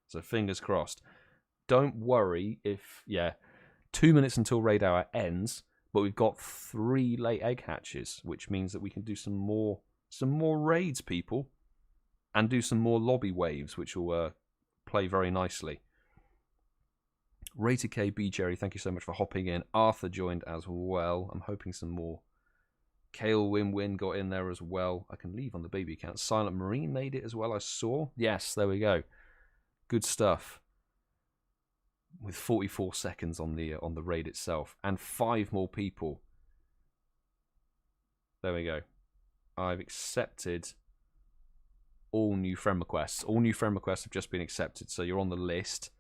So fingers crossed. Don't worry if, 2 minutes until raid hour ends, but we've got 3 late egg hatches, which means that we can do some more raids, people, and do some more lobby waves, which will play very nicely. RatedK, BGerry, thank you so much for hopping in. Arthur joined as well. I'm hoping some more. Kale Win-Win got in there as well. I can leave on the baby account. Silent Marine made it as well, I saw. Yes, there we go. Good stuff. With 44 seconds on the raid itself. And 5 more people. There we go. I've accepted all new friend requests. All new friend requests have just been accepted, so you're on the list.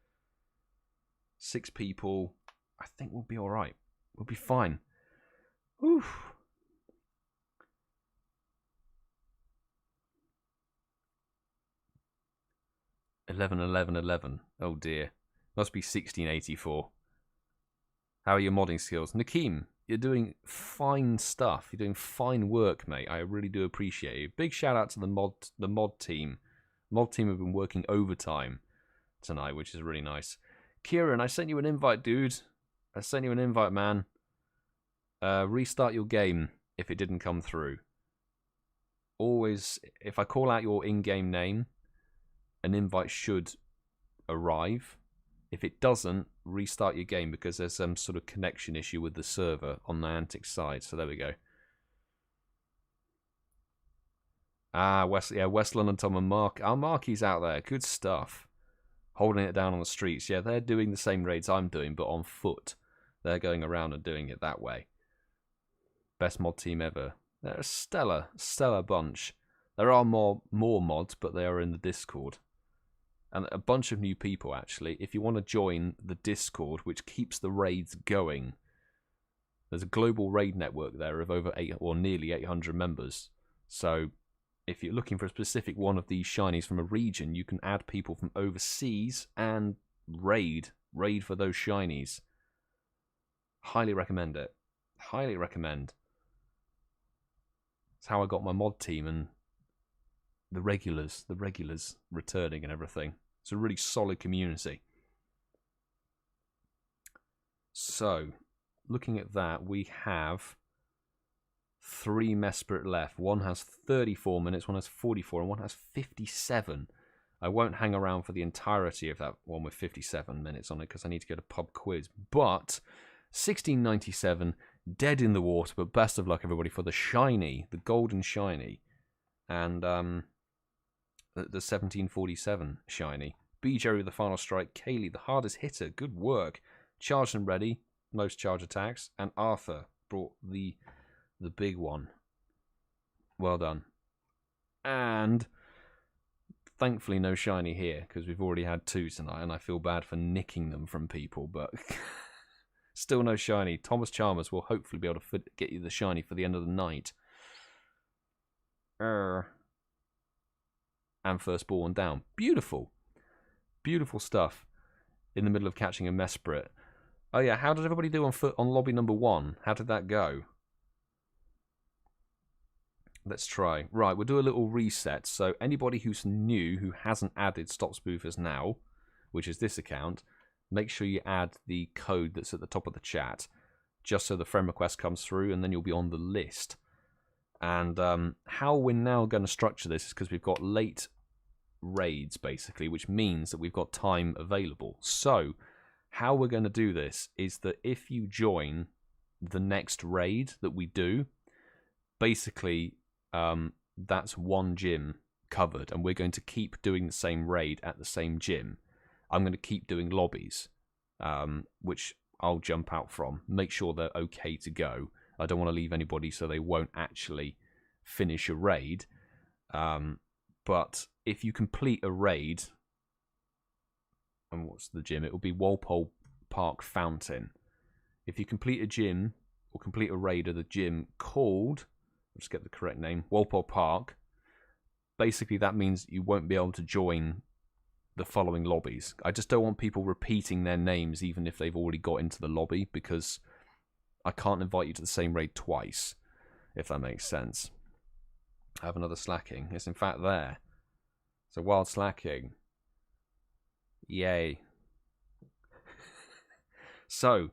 6 people. I think we'll be alright. We'll be fine. Whew. $11.11.11. Oh dear. Must be 1684. How are your modding skills? Nakeem, you're doing fine stuff. You're doing fine work, mate. I really do appreciate you. Big shout out to the mod team. Mod team have been working overtime tonight, which is really nice. Kieran, I sent you an invite, dude. I sent you an invite, man. Restart your game if it didn't come through. Always, if I call out your in-game name, an invite should arrive. If it doesn't, restart your game because there's some sort of connection issue with the server on Niantic's side. So there we go. Ah, Westland and Tom and Mark. Our Marky's out there. Good stuff. Holding it down on the streets. Yeah, they're doing the same raids I'm doing, but on foot. They're going around and doing it that way. Best mod team ever. They're a stellar bunch. There are more mods, but they are in the Discord. And a bunch of new people, actually. If you want to join the Discord, which keeps the raids going, there's a global raid network there of over nearly 800 members. So if you're looking for a specific one of these shinies from a region, you can add people from overseas and raid for those shinies. Highly recommend it. Highly recommend. That's how I got my mod team and the regulars returning and everything. It's a really solid community. So, looking at that, we have 3 Mesprit left. One has 34 minutes, one has 44, and one has 57. I won't hang around for the entirety of that one with 57 minutes on it because I need to get a pub quiz. But 1697, dead in the water, but best of luck, everybody, for the shiny, the golden shiny, and the 1747 shiny. BGerry with the final strike, Kayleigh, the hardest hitter, good work. Charged and ready, most charge attacks, and Arthur brought the big one. Well done. And thankfully no shiny here, because we've already had 2 tonight, and I feel bad for nicking them from people, but still no shiny. ThomasChalmers will hopefully be able to get you the shiny for the end of the night. And firstborn down. Beautiful. Beautiful stuff in the middle of catching a Mesprit. Oh yeah, how did everybody do on lobby number 1? How did that go? Let's try. Right, we'll do a little reset. So anybody who's new, who hasn't added Stop Spoofers now, which is this account, make sure you add the code that's at the top of the chat, just so the friend request comes through, and then you'll be on the list. And how we're now going to structure this is because we've got late raids, basically, which means that we've got time available. So how we're going to do this is that if you join the next raid that we do, basically that's one gym covered, and we're going to keep doing the same raid at the same gym. I'm going to keep doing lobbies, which I'll jump out from. Make sure they're okay to go. I don't want to leave anybody so they won't actually finish a raid. But if you complete a raid, and what's the gym? It will be Walpole Park Fountain. If you complete a gym or complete a raid at a gym called, let's get the correct name, Walpole Park, basically that means you won't be able to join the following lobbies. I just don't want people repeating their names even if they've already got into the lobby, because I can't invite you to the same raid twice, if that makes sense. I have another slacking. It's in fact there. So wild slacking. Yay. So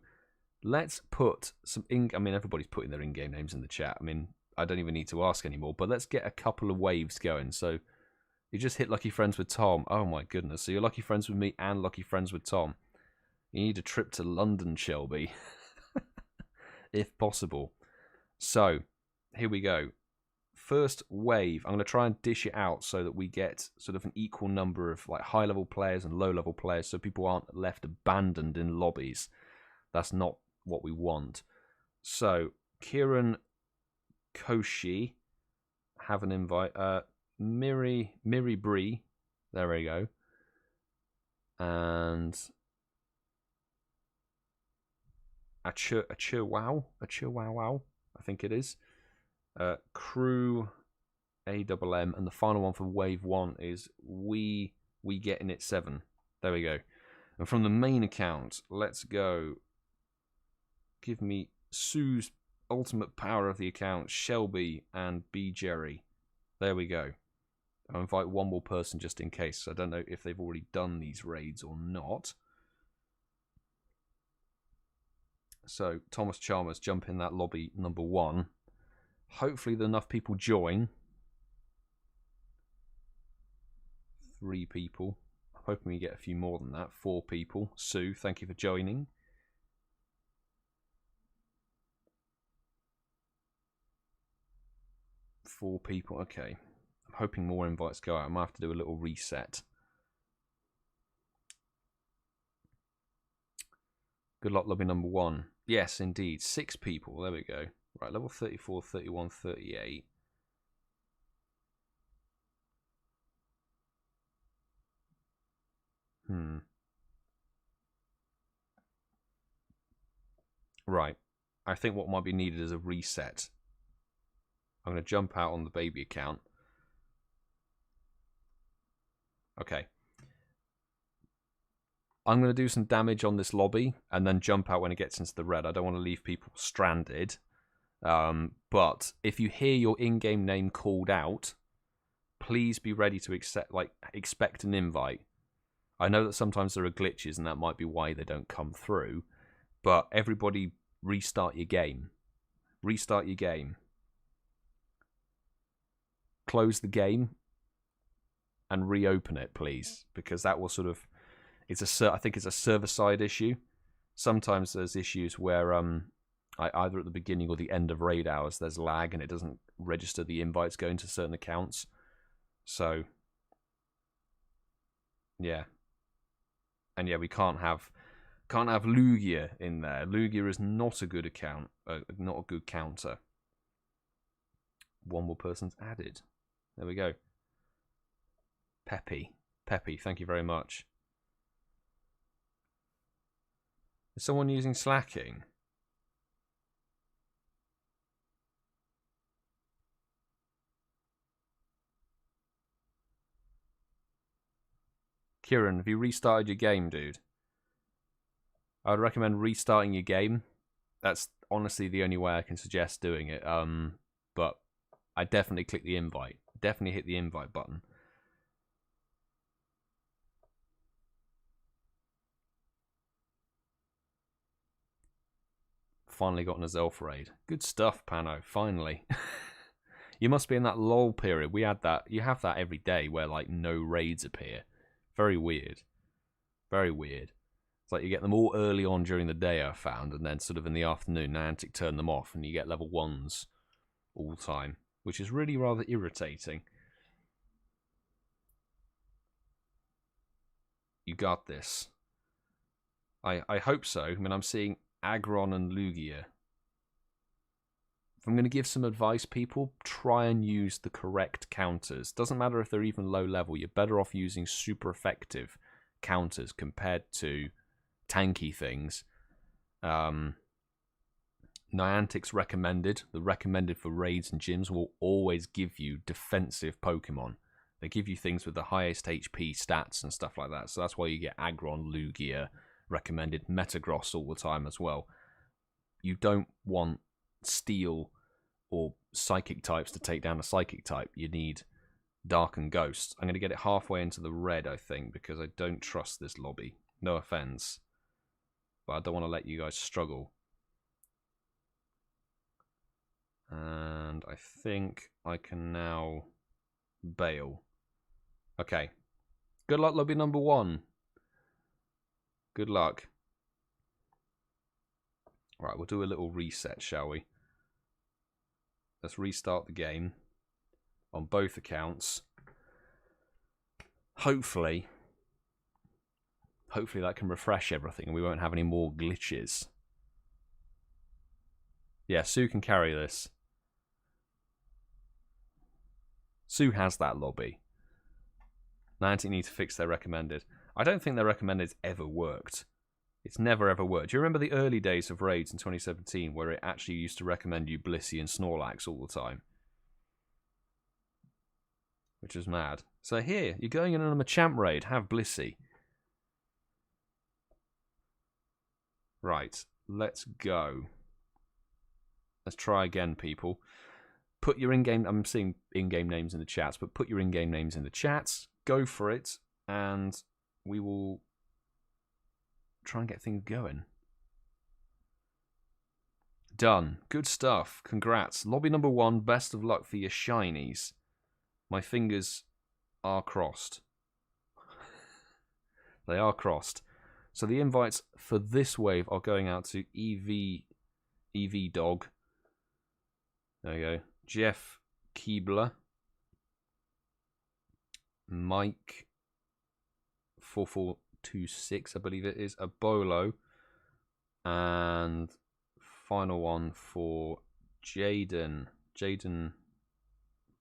let's put some I mean, everybody's putting their in-game names in the chat. I mean, I don't even need to ask anymore, but let's get a couple of waves going. So you just hit Lucky Friends with Tom. Oh my goodness. So you're Lucky Friends with me and Lucky Friends with Tom. You need a trip to London, Shelby. If possible. So here we go. First wave, I'm going to try and dish it out so that we get sort of an equal number of like high-level players and low-level players, so people aren't left abandoned in lobbies. That's not what we want. So, Kieran Koshi, have an invite. Miri Bree, there we go. And Achirwow, I think it is. Crew AMM, and the final one for wave 1 is we getting it 7. There we go. And from the main account, let's go. Give me Sue's ultimate power of the account, Shelby and BGerry. There we go. I'll invite one more person just in case. I don't know if they've already done these raids or not. So ThomasChalmers, jump in that lobby number 1. Hopefully enough people join. 3 people. I'm hoping we get a few more than that. 4 people. Sue, thank you for joining. Four people. Okay. I'm hoping more invites go out. I might have to do a little reset. Good luck, lobby number 1. Yes, indeed. 6 people. There we go. Right, level 34, 31, 38. Right. I think what might be needed is a reset. I'm going to jump out on the baby account. Okay. I'm going to do some damage on this lobby and then jump out when it gets into the red. I don't want to leave people stranded. But if you hear your in-game name called out, please be ready to expect an invite. I know that sometimes there are glitches and that might be why they don't come through, But everybody restart your game. Restart your game. Close the game and reopen it, please, because that will sort of, I think it's a server-side issue. Sometimes there's issues where either at the beginning or the end of raid hours there's lag and it doesn't register the invites going to certain accounts. So yeah, and yeah, we can't have Lugia in there. Lugia is not a good account, not a good counter. One more person's added. There we go. Peppy, thank you very much. Is someone using slacking? Kieran, have you restarted your game, dude? I would recommend restarting your game. That's honestly the only way I can suggest doing it. But I definitely click the invite. Definitely hit the invite button. Finally gotten a Zelf Raid. Good stuff, Pano. Finally. You must be in that lull period. We had that. You have that every day where like no raids appear. Very weird. Very weird. It's like you get them all early on during the day, I found, and then sort of in the afternoon, Niantic turn them off, and you get level 1s all the time, which is really rather irritating. You got this. I hope so. I mean, I'm seeing Aggron and Lugia. If I'm going to give some advice, people, try and use the correct counters. Doesn't matter if they're even low level. You're better off using super effective counters compared to tanky things. Niantic's recommended. The recommended for raids and gyms will always give you defensive Pokemon. They give you things with the highest HP stats and stuff like that. So that's why you get Aggron, Lugia, recommended Metagross all the time as well. You don't want Steel or Psychic types to take down a Psychic type. You need Dark and Ghost. I'm going to get it halfway into the red, I think, because I don't trust this lobby. No offense. But I don't want to let you guys struggle. And I think I can now bail. Okay. Good luck, lobby number 1. Good luck. Right, we'll do a little reset, shall we? Let's restart the game on both accounts. Hopefully that can refresh everything and we won't have any more glitches. Yeah, Sue can carry this. Sue has that lobby. Niantic need to fix their recommended. I don't think their recommended's ever worked. It's never ever worked. Do you remember the early days of raids in 2017 where it actually used to recommend you Blissey and Snorlax all the time? Which is mad. So here, you're going in on a Machamp raid, have Blissey. Right, let's go. Let's try again, people. Put your in-game... I'm seeing in-game names in the chats, but put your in-game names in the chats. Go for it, and we will try and get things going. Done. Good stuff. Congrats. Lobby number 1, best of luck for your shinies. My fingers are crossed. They are crossed. So the invites for this wave are going out to EV Dog. There you go. Jeff Keebler. Mike 4426, I believe it is. Abolo. And final one for Jaden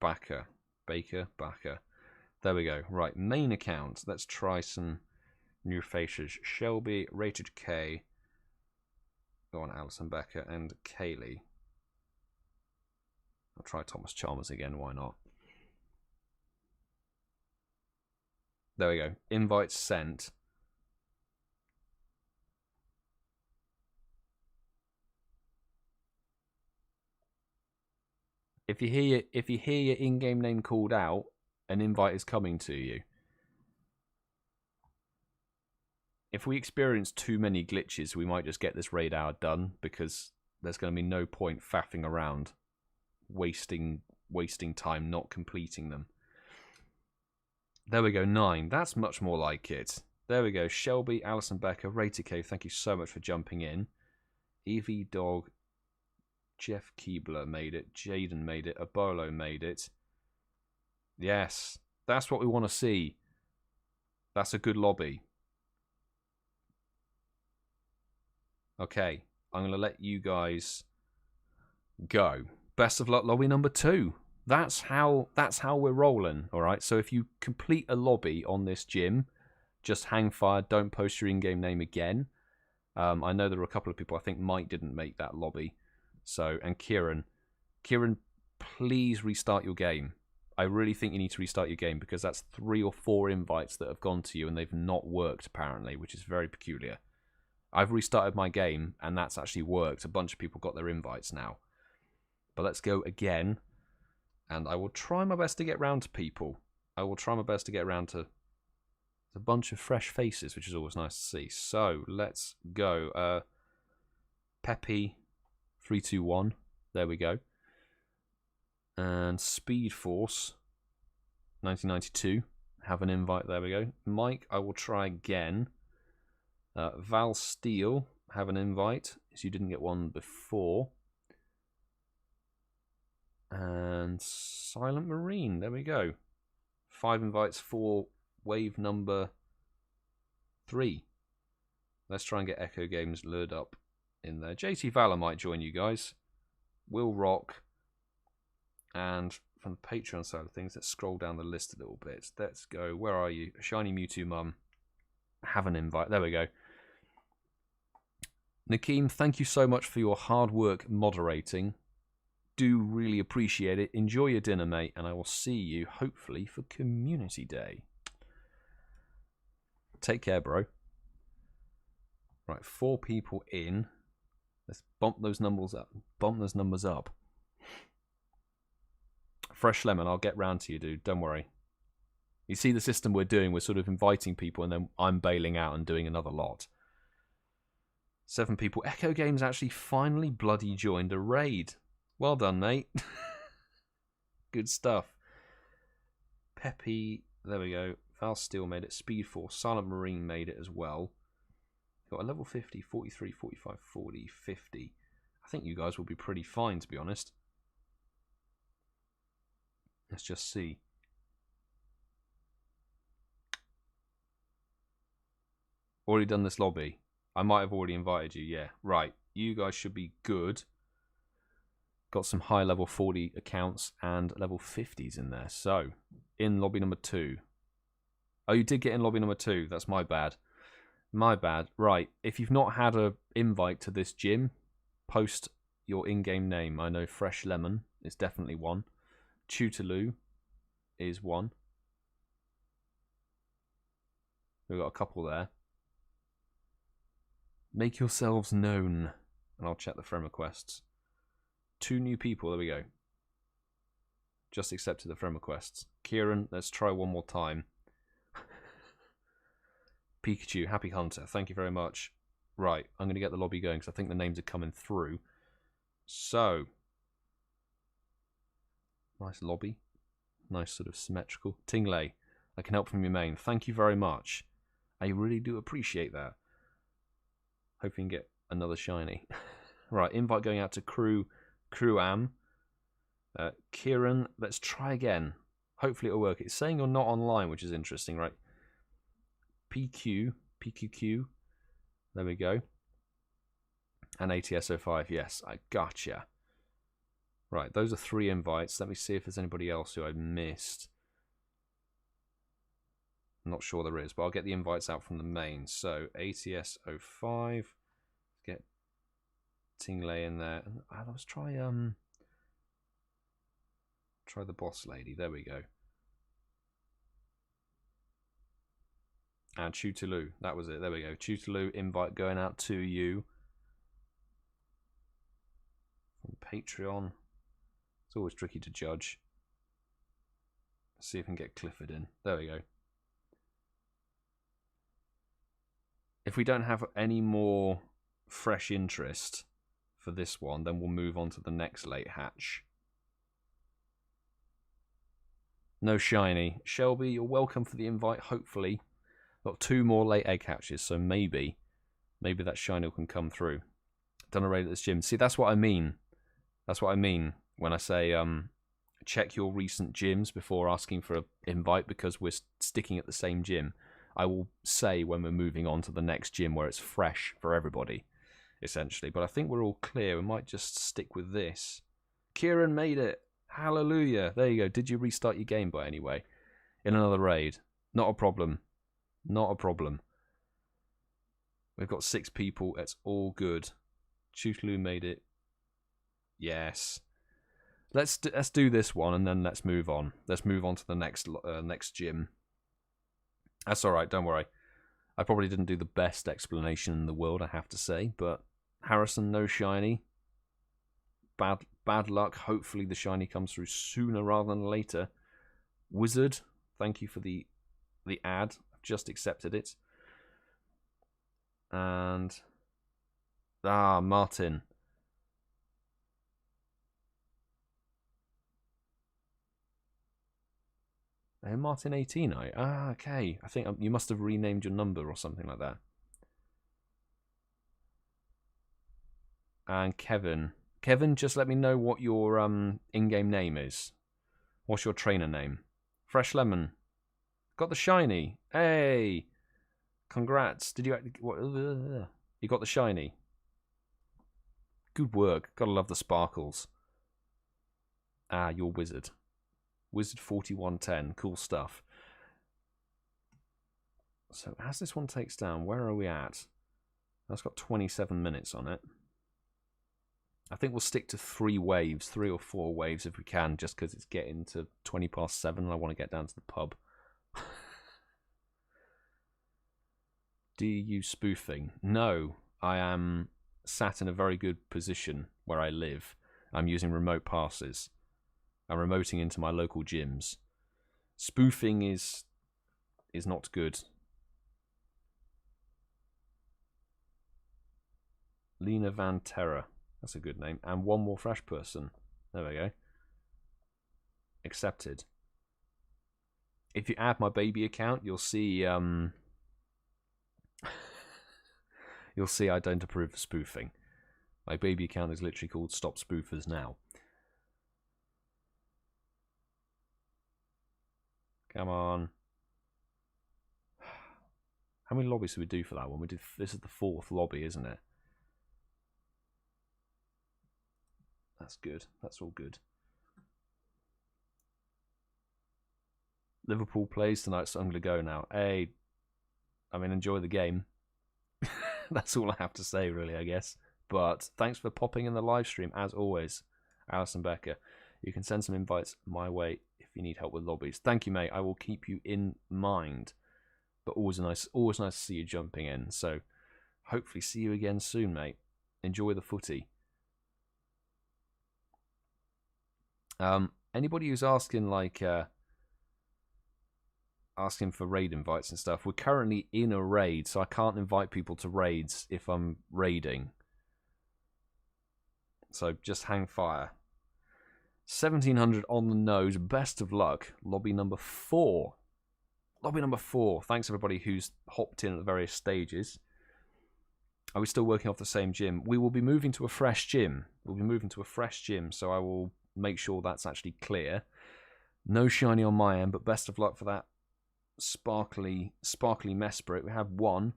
Baker. There we go. Right, main account. Let's try some new faces. Shelby, RatedK. Go on, Alison Becker and Kayleigh. I'll try ThomasChalmers again, why not? There we go. Invites sent. If you hear your in-game name called out, an invite is coming to you. if we experience too many glitches, we might just get this raid hour done, because there's going to be no point faffing around, wasting time not completing them. There we go, 9. That's much more like it. There we go. Shelby, Alison Becker, RatedK, thank you so much for jumping in. Evie Dog, Jeff Keebler made it. Jaden made it. Abolo made it. Yes, that's what we want to see. That's a good lobby. Okay, I'm going to let you guys go. Best of luck, lobby number 2. That's how we're rolling, all right? So if you complete a lobby on this gym, just hang fire, don't post your in-game name again. I know there were a couple of people, I think Mike didn't make that lobby. So, and Kieran, please restart your game. I really think you need to restart your game, because that's 3 or 4 invites that have gone to you and they've not worked apparently, which is very peculiar. I've restarted my game and that's actually worked. A bunch of people got their invites now. But let's go again. And I will try my best to get round to people. I will try my best to get around to a bunch of fresh faces, which is always nice to see. So let's go. Peppy 321. There we go. And Speed Force 1992. Have an invite. There we go. Mike, I will try again. Val Steele, have an invite, as you didn't get one before. And Silent Marine, there we go. 5 invites for wave number 3. Let's try and get Echo Games lured up in there. JT Valor might join you guys. Will Rock. And from the Patreon side of things, let's scroll down the list a little bit. Let's go. Where are you? ShinyMewtwoMum. Have an invite. There we go. Nakeem, thank you so much for your hard work moderating. Do really appreciate it. Enjoy your dinner, mate, and I will see you hopefully for Community Day. Take care, bro. Right, 4 people in. Let's bump those numbers up. Bump those numbers up. Fresh Lemon, I'll get round to you, dude. Don't worry. You see the system we're doing? We're sort of inviting people and then I'm bailing out and doing another lot. 7 people. Echo Games actually finally bloody joined a raid. Well done, mate. Good stuff. Peppy, there we go. Val Steele made it. Speed Force, Silent Marine made it as well. Got a level 50, 43, 45, 40, 50. I think you guys will be pretty fine, to be honest. Let's just see. Already done this lobby. I might have already invited you, yeah. Right, you guys should be good. Got some high level 40 accounts and level 50s in there. So, in lobby number 2. Oh, you did get in lobby number 2. That's my bad. My bad. Right, if you've not had an invite to this gym, post your in-game name. I know Fresh Lemon is definitely one. Tutaloo is one. We've got a couple there. Make yourselves known. And I'll check the friend requests. 2 new people, there we go. Just accepted the friend requests. Kieran, let's try one more time. Pikachu, Happy Hunter, thank you very much. Right, I'm going to get the lobby going because I think the names are coming through. So, nice lobby. Nice sort of symmetrical. Tingley, I can help from your main. Thank you very much. I really do appreciate that. Hope you can get another shiny. Right, invite going out to Crewam. Kieran, let's try again. Hopefully it'll work. It's saying you're not online, which is interesting, right? PQQ. There we go. And ATS05, yes, I gotcha. Right, those are 3 invites. Let me see if there's anybody else who I missed. I'm not sure there is, but I'll get the invites out from the main. So, ATS05. Get Tingley in there. And let's try the boss lady. There we go. And Tutaloo. That was it. There we go. Tutaloo, invite going out to you. From Patreon. It's always tricky to judge. Let's see if we can get Clifford in. There we go. if we don't have any more fresh interest for this one, then we'll move on to the next late hatch. No shiny. Shelby, you're welcome for the invite, hopefully. Got 2 more late egg hatches, so maybe that shiny can come through. Done a raid at this gym. See, that's what I mean. That's what I mean when I say check your recent gyms before asking for an invite, because we're sticking at the same gym. I will say when we're moving on to the next gym where it's fresh for everybody, essentially. But I think we're all clear. We might just stick with this. Kieran made it. Hallelujah. There you go. Did you restart your game by any way? In another raid. Not a problem. Not a problem. We've got 6 people. It's all good. Chutlu made it. Yes. Let's do this one and then let's move on. Let's move on to the next gym. That's all right. Don't worry. I probably didn't do the best explanation in the world, I have to say. But Harrison, no shiny. Bad luck. Hopefully the shiny comes through sooner rather than later. Wizard, thank you for the ad. I've just accepted it. And Martyn. Martyn 18. Okay. I think you must have renamed your number or something like that. And Kevin, just let me know what your in-game name is. What's your trainer name? Fresh Lemon. Got the shiny. Hey! Congrats. Did you... You got the shiny. Good work. Gotta love the sparkles. You're Wizard. Wizard 4110. Cool stuff. So as this one takes down, where are we at? That's got 27 minutes on it. I think we'll stick to 3 waves, 3 or 4 waves if we can, just because it's getting to 20 past 7 and I want to get down to the pub. Do you use spoofing? No, I am sat in a very good position where I live. I'm using remote passes. I'm remoting into my local gyms. Spoofing is not good. Lena Van Terra. That's a good name. And one more fresh person. There we go. Accepted. If you add my baby account, you'll see you'll see I don't approve of spoofing. My baby account is literally called Stop Spoofers Now. Come on. How many lobbies did we do for that one? This is the 4th lobby, isn't it? That's good. That's all good. Liverpool plays tonight, so I'm going to go now. Hey, I mean, enjoy the game. That's all I have to say, really, I guess. But thanks for popping in the live stream, as always, Alison Becker. You can send some invites my way if you need help with lobbies. Thank you, mate. I will keep you in mind. But always nice to see you jumping in. So hopefully see you again soon, mate. Enjoy the footy. Anybody who's asking asking for raid invites and stuff, we're currently in a raid, so I can't invite people to raids if I'm raiding. So just hang fire. 1700 on the nose. Best of luck. Lobby number 4. Lobby number 4. Thanks everybody who's hopped in at the various stages. Are we still working off the same gym? We will be moving to a fresh gym. We'll be moving to a fresh gym, so I will make sure that's actually clear. No shiny on my end, but best of luck for that sparkly Mesprit. We have one.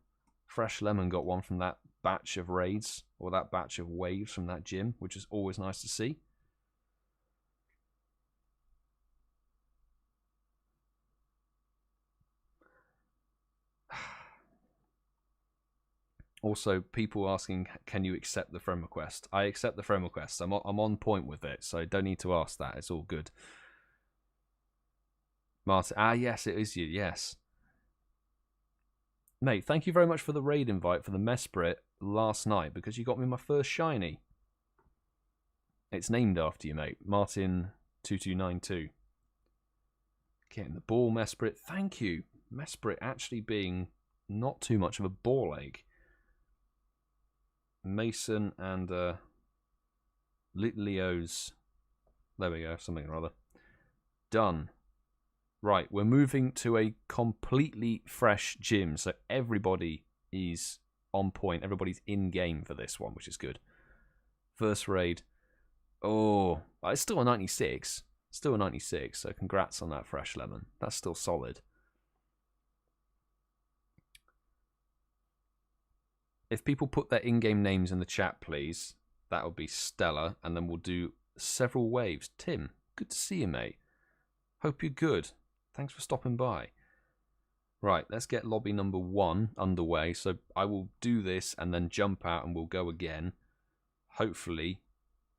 Fresh Lemon got one from that batch of raids, or that batch of waves from that gym, which is always nice to see. Also, people asking, can you accept the friend request? I accept the friend request. I'm on point with it, so don't need to ask that. It's all good. Martyn, yes, it is you, yes. Mate, thank you very much for the raid invite for the Mesprit last night, because you got me my first shiny. It's named after you, mate. Martyn2292. Getting the ball, Mesprit. Thank you. Mesprit actually being not too much of a ball ache. Mason and Leo's. There we go, something or other. Done. Right, we're moving to a completely fresh gym, so everybody is on point. Everybody's in game for this one, which is good. First raid. Oh, it's still a 96. Still a 96, so congrats on that, Fresh Lemon. That's still solid. If people put their in-game names in the chat, please, that would be stellar, and then we'll do several waves. Tim, good to see you, mate. Hope you're good. Thanks for stopping by. Right, let's get lobby number 1 underway. So I will do this and then jump out and we'll go again. Hopefully,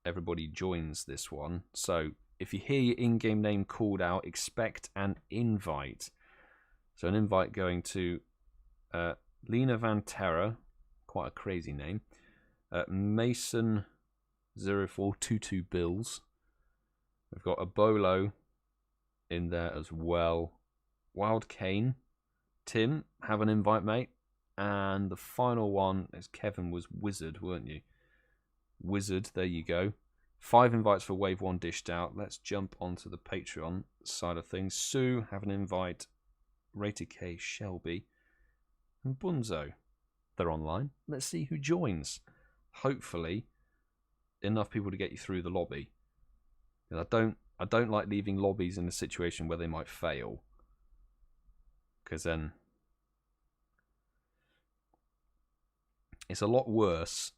everybody joins this one. So if you hear your in-game name called out, expect an invite. So an invite going to Lena Van Terra, quite a crazy name. Mason 0422 Bills. We've got a Bolo in there as well. Wild Kane. Tim, have an invite, mate. And the final one is Kevin was Wizard, weren't you? Wizard, there you go. 5 invites for Wave 1 dished out. Let's jump onto the Patreon side of things. Sue, have an invite. RatedK, Shelby, and Bunzo. They're online. Let's see who joins. Hopefully, enough people to get you through the lobby. And I don't like leaving lobbies in a situation where they might fail. Because then it's a lot worse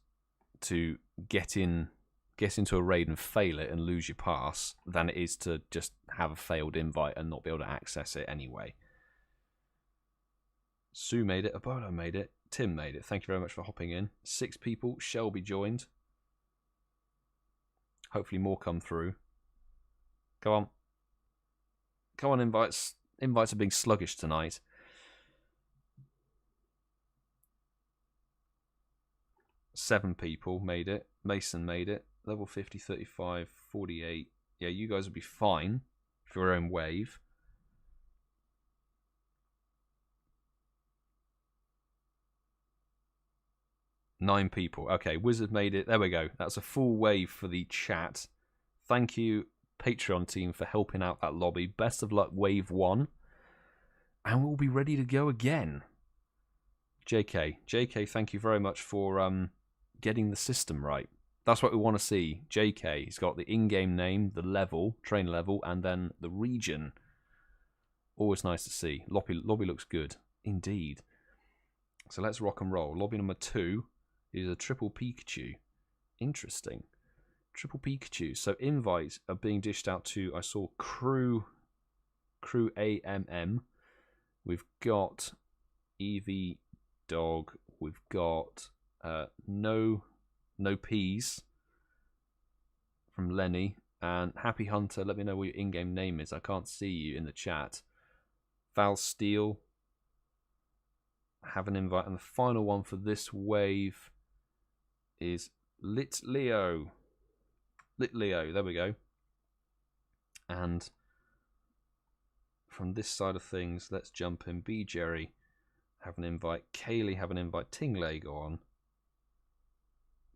to get into a raid and fail it and lose your pass than it is to just have a failed invite and not be able to access it anyway. Sue made it, Abolo made it, Tim made it. Thank you very much for hopping in. 6 people. Shelby joined. Hopefully more come through. Go on. Come on, invites. Invites are being sluggish tonight. Seven people made it. Mason made it. Level 50, 35, 48. Yeah, you guys will be fine for your own wave. Nine people. Okay, Wizard made it. There we go. That's a full wave for the chat. Thank you, Patreon team, for helping out that lobby. Best of luck, wave 1. And we'll be ready to go again. JK, thank you very much for getting the system right. That's what we want to see. JK, he's got the in-game name, the level, train level, and then the region. Always nice to see. Lobby looks good. Indeed. So let's rock and roll. Lobby number 2 is a triple Pikachu. Interesting. Triple Pikachu. So invites are being dished out to, I saw Crew AMM. We've got Eevee Dog. We've got No Peas from Lenny. And Happy Hunter, let me know what your in-game name is. I can't see you in the chat. Val Steele. Have an invite. And the final one for this wave is Lit Leo. Lit Leo, there we go. And from this side of things, let's jump in. BGerry, have an invite. Kayleigh, have an invite. Tingley, go on.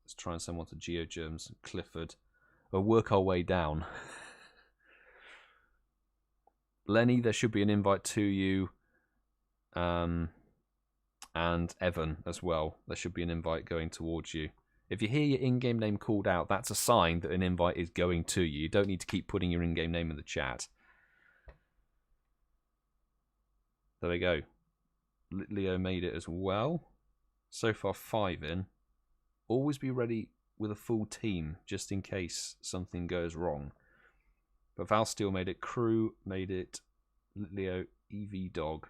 Let's try and send one to GeoGerms. Clifford. We'll work our way down. Lenny, there should be an invite to you. And Evan as well. There should be an invite going towards you. If you hear your in-game name called out, that's a sign that an invite is going to you. You don't need to keep putting your in-game name in the chat. There we go. Leo made it as well. So far 5 in. Always be ready with a full team just in case something goes wrong. But Val Steele made it. Crew made it. Leo, Eevee Dog.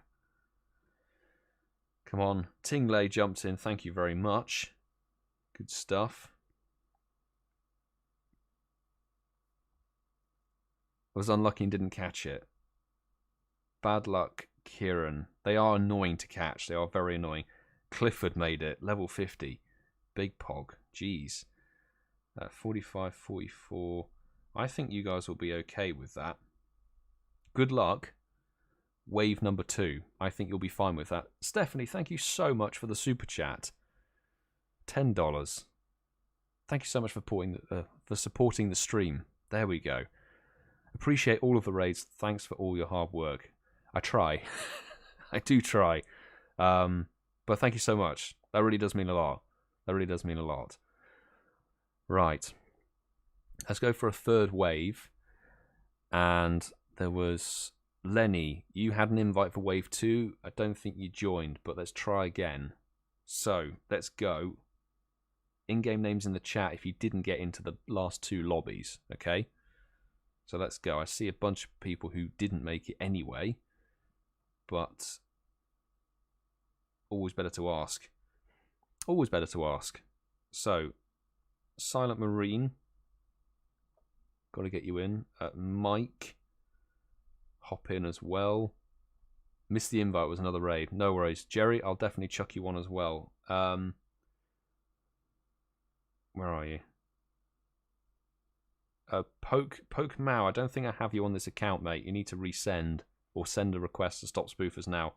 Come on. Tingley jumped in. Thank you very much. Good stuff. I was unlucky and didn't catch it. Bad luck, Kieran. They are annoying to catch. They are very annoying. Clifford made it. Level 50. Big Pog. Jeez. 45, 44. I think you guys will be okay with that. Good luck. wave number 2. I think you'll be fine with that. Stephanie, thank you so much for the super chat. $10. Thank you so much for supporting the stream. There we go. Appreciate all of the raids. Thanks for all your hard work. I try. I do try. But thank you so much. That really does mean a lot. That really does mean a lot. Right. Let's go for a third wave. And there was Lenny. You had an invite for wave 2. I don't think you joined, but let's try again. So, let's go. In-game names in the chat if you didn't get into the last 2 lobbies, okay? So let's go. I see a bunch of people who didn't make it anyway, but always better to ask. Always better to ask. So, Silent Marine, got to get you in. Mike, hop in as well. Missed the invite, was another raid. No worries. Jerry, I'll definitely chuck you on as well. Where are you? PoGoMiloUK, I don't think I have you on this account, mate. You need to resend or send a request to stop spoofers now.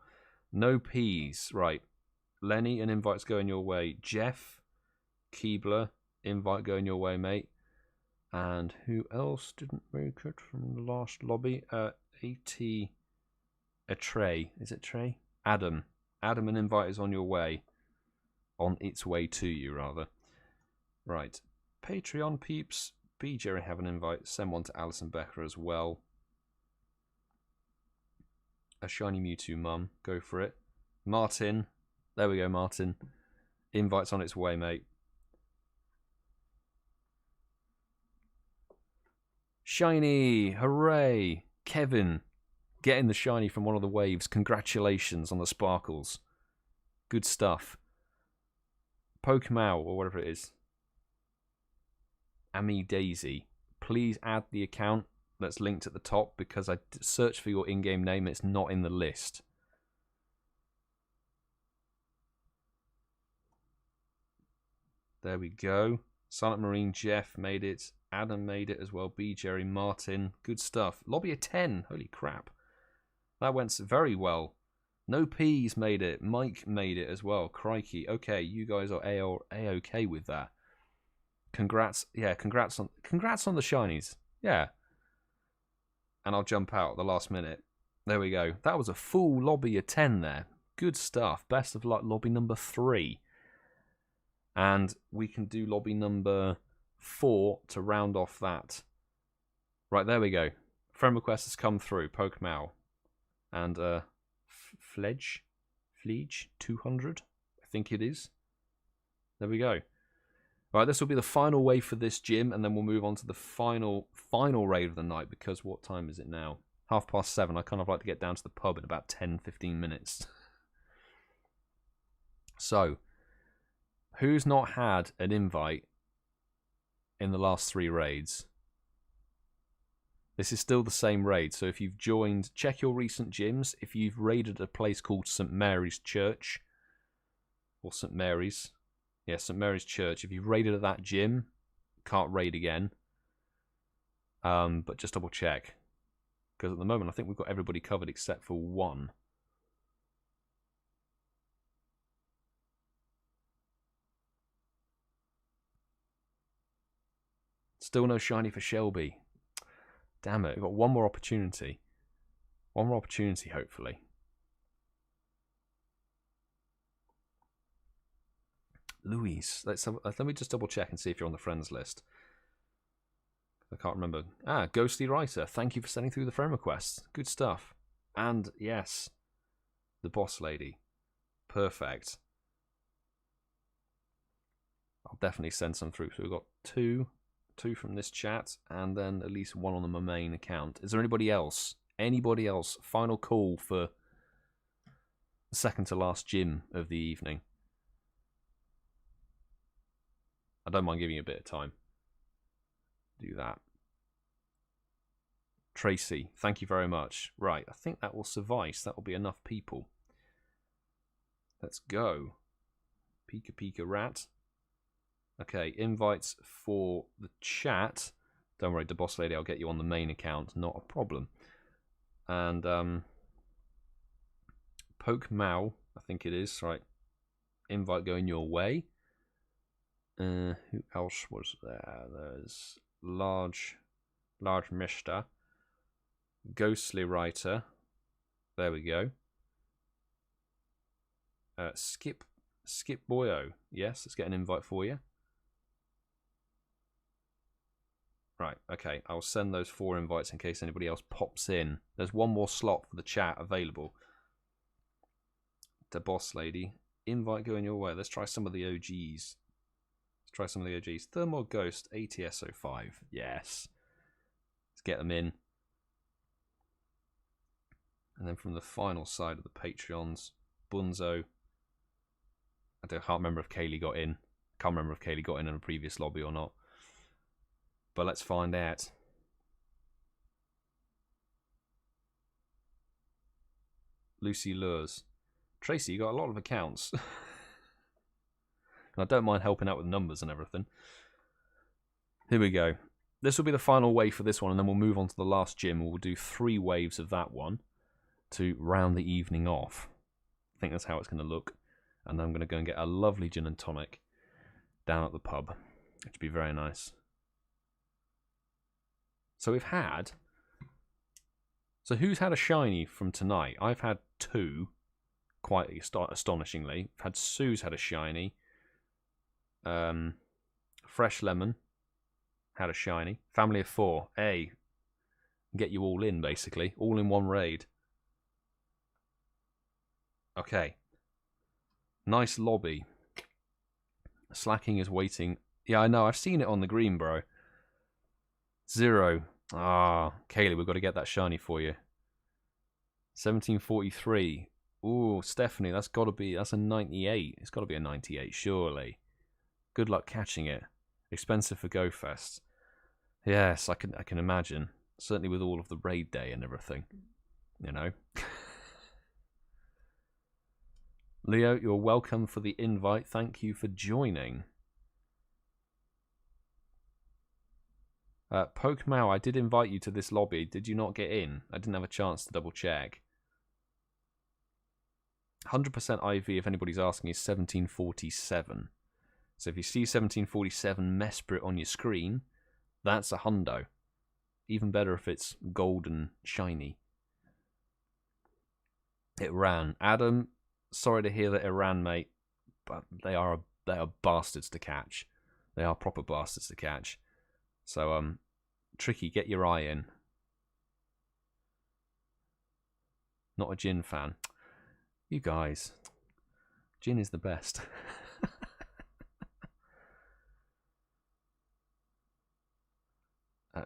No peas. Right. Lenny, an invite's going your way. Jeff, Keebler, invite going your way, mate. And who else didn't make it from the last lobby? A Trey. Is it Trey? Adam. Adam, an invite is on your way. On its way to you, rather. Right. Patreon peeps. BGerry have an invite. Send one to Alison Becker as well. AShinyMewtwoMum. Go for it. Martyn. There we go, Martyn. Invite's on its way, mate. Shiny. Hooray. Kevin. Getting the shiny from one of the waves. Congratulations on the sparkles. Good stuff. PoGoMiloUK, or whatever it is. Amy Daisy, please add the account that's linked at the top because I searched for your in-game name. It's not in the list. There we go. Silent Marine, Jeff made it. Adam made it as well. BGerry, Martyn. Good stuff. Lobby of 10. Holy crap. That went very well. No P's made it. Mike made it as well. Crikey. Okay, you guys are A-OK with that. Congrats, yeah, congrats on the shinies. Yeah. And I'll jump out at the last minute. There we go. That was a full lobby of 10 there. Good stuff. Best of luck, lobby number 3. And we can do lobby number 4 to round off that. Right, there we go. Friend request has come through. PoGoMiloUK. And Fledge 200, I think it is. There we go. Right, this will be the final wave for this gym, and then we'll move on to the final raid of the night, because what time is it now? 7:30. I kind of like to get down to the pub in about 10-15 minutes. So, who's not had an invite in the last 3 raids? This is still the same raid, so if you've joined, check your recent gyms. If you've raided a place called St. Mary's Church, or St. Mary's, yeah, St. Mary's Church. If you've raided at that gym, can't raid again. But just double check. Because at the moment, I think we've got everybody covered except for one. Still no shiny for Shelby. Damn it, we've got one more opportunity. One more opportunity, hopefully. Louise, let me just double check and see if you're on the friends list. I can't remember. Ah, Ghostly Writer, thank you for sending through the friend requests. Good stuff. And yes, the boss lady. Perfect. I'll definitely send some through. So we've got two from this chat, and then at least one on the main account. Is there anybody else? Anybody else? Final call for the second to last gym of the evening. I don't mind giving you a bit of time. Do that. Tracy, thank you very much. Right, I think that will suffice. That will be enough people. Let's go. Pika Pika Rat. Okay, invites for the chat. Don't worry, the boss lady, I'll get you on the main account. Not a problem. And PoGoMiloUK, I think it is. Right. Invite going your way. Who else was there? There's Large Mister. Ghostly Writer. There we go. Skip Boyo. Yes, let's get an invite for you. Right, okay. I'll send those 4 invites in case anybody else pops in. There's one more slot for the chat available. The boss lady. Invite going your way. Let's try some of the OGs. Thermal Ghost, ATS05. Yes. Let's get them in. And then from the final side of the Patreons, Bunzo. I can't remember if Kayleigh got in. Can't remember if Kayleigh got in a previous lobby or not. But let's find out. Lucy Lures. Tracy, you got a lot of accounts. And I don't mind helping out with numbers and everything. Here we go. This will be the final wave for this one, and then we'll move on to the last gym. We'll do 3 waves of that one to round the evening off. I think that's how it's going to look. And then I'm going to go and get a lovely gin and tonic down at the pub, which would be very nice. So we've had... So who's had a shiny from tonight? I've had 2, quite astonishingly. I've had Sue's had a shiny. Fresh Lemon had a shiny. Family of 4. Hey, get you all in, basically. All in one raid. Okay. Nice lobby. Slacking is waiting. Yeah, I know. I've seen it on the green, bro. 0. Ah, Kayleigh, we've got to get that shiny for you. 1743. Ooh, Stephanie, that's got to be... That's a 98. It's got to be a 98, surely. Good luck catching it. Expensive for Go Fest. Yes, I can imagine. Certainly with all of the raid day and everything. You know. Leo, you're welcome for the invite. Thank you for joining. PoGoMiloUK, I did invite you to this lobby. Did you not get in? I didn't have a chance to double check. 100% IV, if anybody's asking, is 1747. So if you see 1747 Mesprit on your screen, that's a hundo. Even better if it's golden shiny. It ran. Adam, sorry to hear that it ran, mate, but they are bastards to catch. They are proper bastards to catch. So Tricky, get your eye in. Not a gin fan. You guys, gin is the best.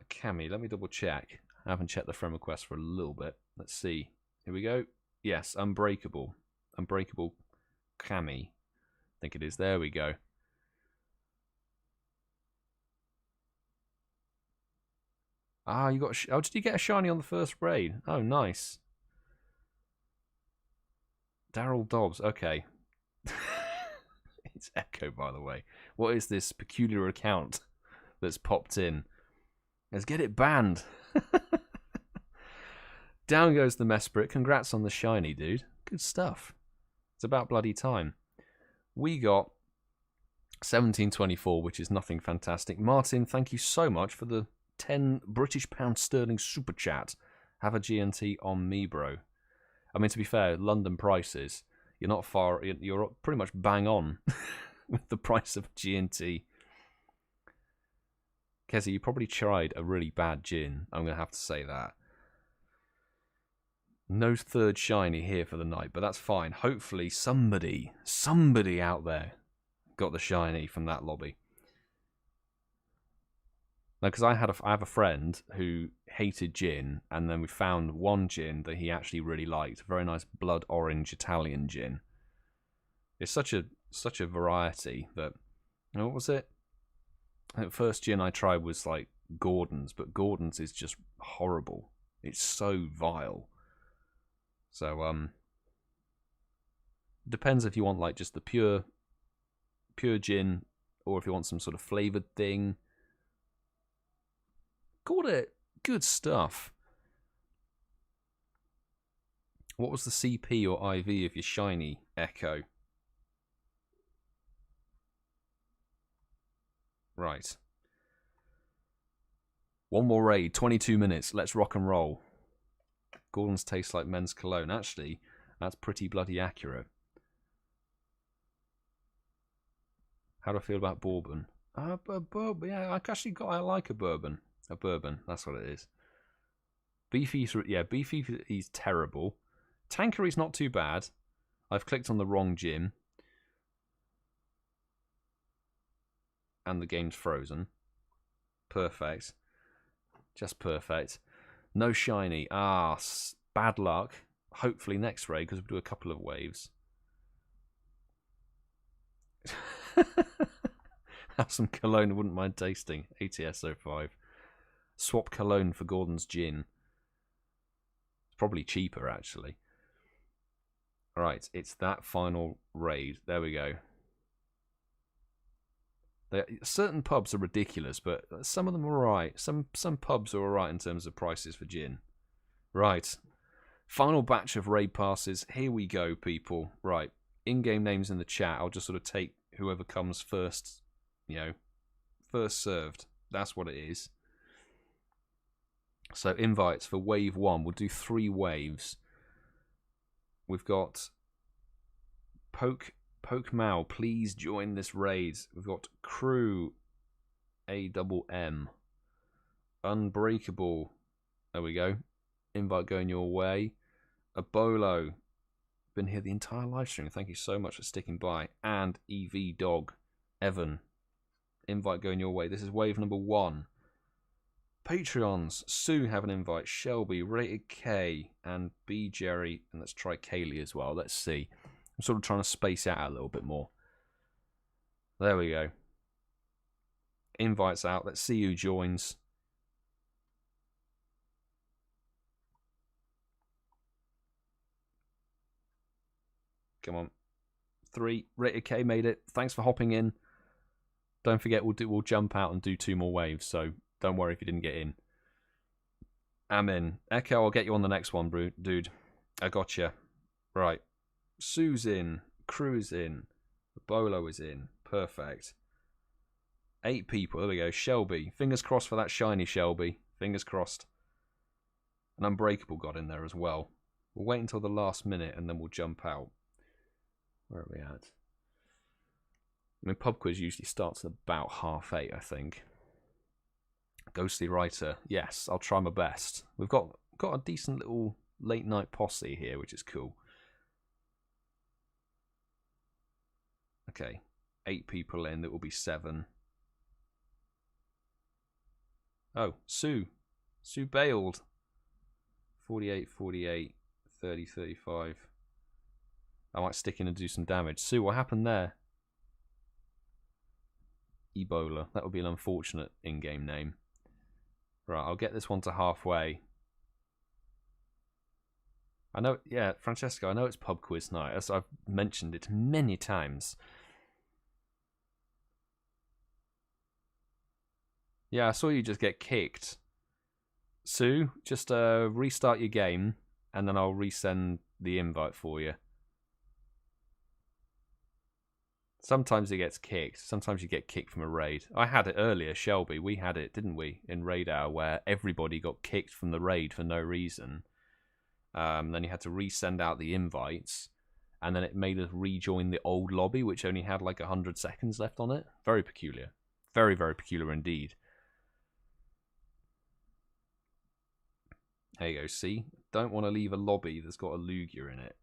Cammy, let me double check. I haven't checked the friend request for a little bit. Let's see. Here we go. Yes, Unbreakable. Unbreakable Cammy. I think it is. There we go. Ah, you got. Oh, did you get a shiny on the first raid? Oh, nice. Daryl Dobbs. Okay. It's Echo, by the way. What is this peculiar account that's popped in? Let's get it banned. Down goes the Mesprit. Congrats on the shiny, dude. Good stuff. It's about bloody time. We got 1724, which is nothing fantastic. Martyn, thank you so much for the 10 British pound sterling super chat. Have a GNT on me, bro. I mean, to be fair, London prices, you're not far, you're pretty much bang on with the price of GNT. Kezi, you probably tried a really bad gin. I'm going to have to say that. No third shiny here for the night, but that's fine. Hopefully somebody out there got the shiny from that lobby. No, because I have a friend who hated gin, and then we found one gin that he actually really liked. A very nice blood orange Italian gin. It's such a variety that, what was it? I think the first gin I tried was like Gordon's, but Gordon's is just horrible. It's so vile. So depends if you want like just the pure gin, or if you want some sort of flavored thing. Got it. Good stuff. What was the CP or IV of your shiny Echo? Right. One more raid, 22 minutes. Let's rock and roll. Gordon's tastes like men's cologne. Actually, that's pretty bloody accurate. How do I feel about bourbon? Bourbon. Yeah, I like a bourbon. A bourbon. That's what it is. Beefy, yeah, Beefy is terrible. Tankery's not too bad. I've clicked on the wrong gym. And the game's frozen. Perfect. Just perfect. No shiny. Ah, bad luck. Hopefully next raid, because we'll do a couple of waves. Have some cologne, I wouldn't mind tasting. ATS05. Swap cologne for Gordon's gin. It's probably cheaper, actually. Alright, it's that final raid. There we go. Certain pubs are ridiculous, but some of them are alright. Some pubs are alright in terms of prices for gin. Right. Final batch of raid passes. Here we go, people. Right. In-game names in the chat. I'll just sort of take whoever comes first, you know, first served. That's what it is. So invites for wave 1. We'll do 3 waves. We've got PokeMal, please join this raid. We've got Crew AMM. Unbreakable. There we go. Invite going your way. Abolo. Been here the entire live stream. Thank you so much for sticking by. And EV Dog. Evan. Invite going your way. This is wave number 1. Patreons. Sue have an invite. Shelby, RatedK, and BGerry. And let's try Kayleigh as well. Let's see. I'm sort of trying to space out a little bit more. There we go. Invites out. Let's see who joins. Come on. 3. RatedK made it. Thanks for hopping in. Don't forget, we'll jump out and do 2 more waves, so don't worry if you didn't get in. I'm in. Echo, I'll get you on the next one, dude. I gotcha. Right. Sue's in. Crew's in. Bolo is in. Perfect. 8 people. There we go. Shelby. Fingers crossed for that shiny Shelby. Fingers crossed. An Unbreakable got in there as well. We'll wait until the last minute and then we'll jump out. Where are we at? I mean, pub quiz usually starts at about 8:30, I think. Ghostly Writer. Yes, I'll try my best. We've got a decent little late night posse here, which is cool. Okay, 8 people in. That will be 7. Oh, Sue. Sue bailed. 48, 48, 30, 35. I might stick in and do some damage. Sue, what happened there? Ebola. That would be an unfortunate in-game name. Right, I'll get this one to halfway. I know, yeah, Francesco, I know it's pub quiz night, as I've mentioned it many times. Yeah, I saw you just get kicked. Sue, just restart your game, and then I'll resend the invite for you. Sometimes it gets kicked. Sometimes you get kicked from a raid. I had it earlier, Shelby. We had it, didn't we, in Raid Hour, where everybody got kicked from the raid for no reason. Then you had to resend out the invites, and then it made us rejoin the old lobby, which only had like 100 seconds left on it. Very peculiar. Very, very peculiar indeed. There you go, see? Don't want to leave a lobby that's got a Lugia in it.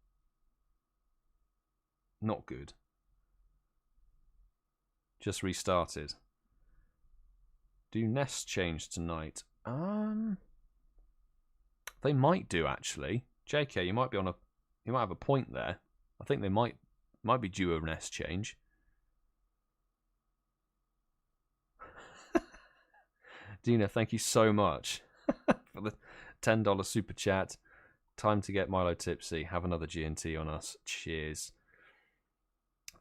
Not good. Just restarted. Do nests change tonight? They might do, actually. JK, you might be on you might have a point there. I think they might be due a nest change. Dina, thank you so much for the $10 super chat. Time to get Milo tipsy. Have another G&T on us. Cheers.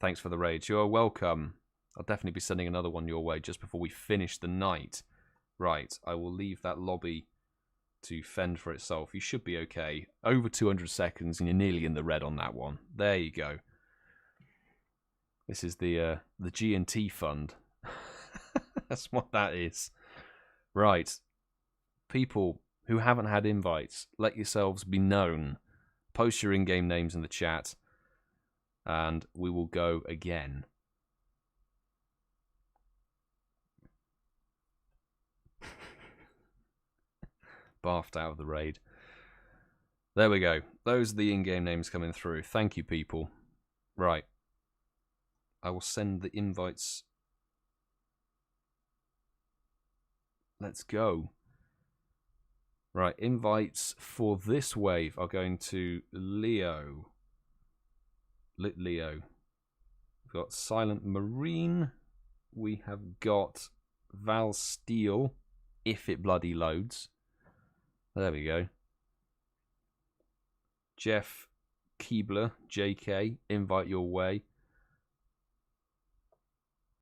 Thanks for the raid. You're welcome. I'll definitely be sending another one your way just before we finish the night. Right, I will leave that lobby to fend for itself. You should be okay. Over 200 seconds and you're nearly in the red on that one. There you go. This is the G&T fund. That's what that is. Right. People who haven't had invites, let yourselves be known. Post your in-game names in the chat. And we will go again. Barfed out of the raid. There we go. Those are the in-game names coming through. Thank you, people. Right. I will send the invites. Let's go. Right, invites for this wave are going to Leo. Leo. We've got Silent Marine. We have got Val Steel, if it bloody loads. There we go. Jeff Keebler, JK, invite your way.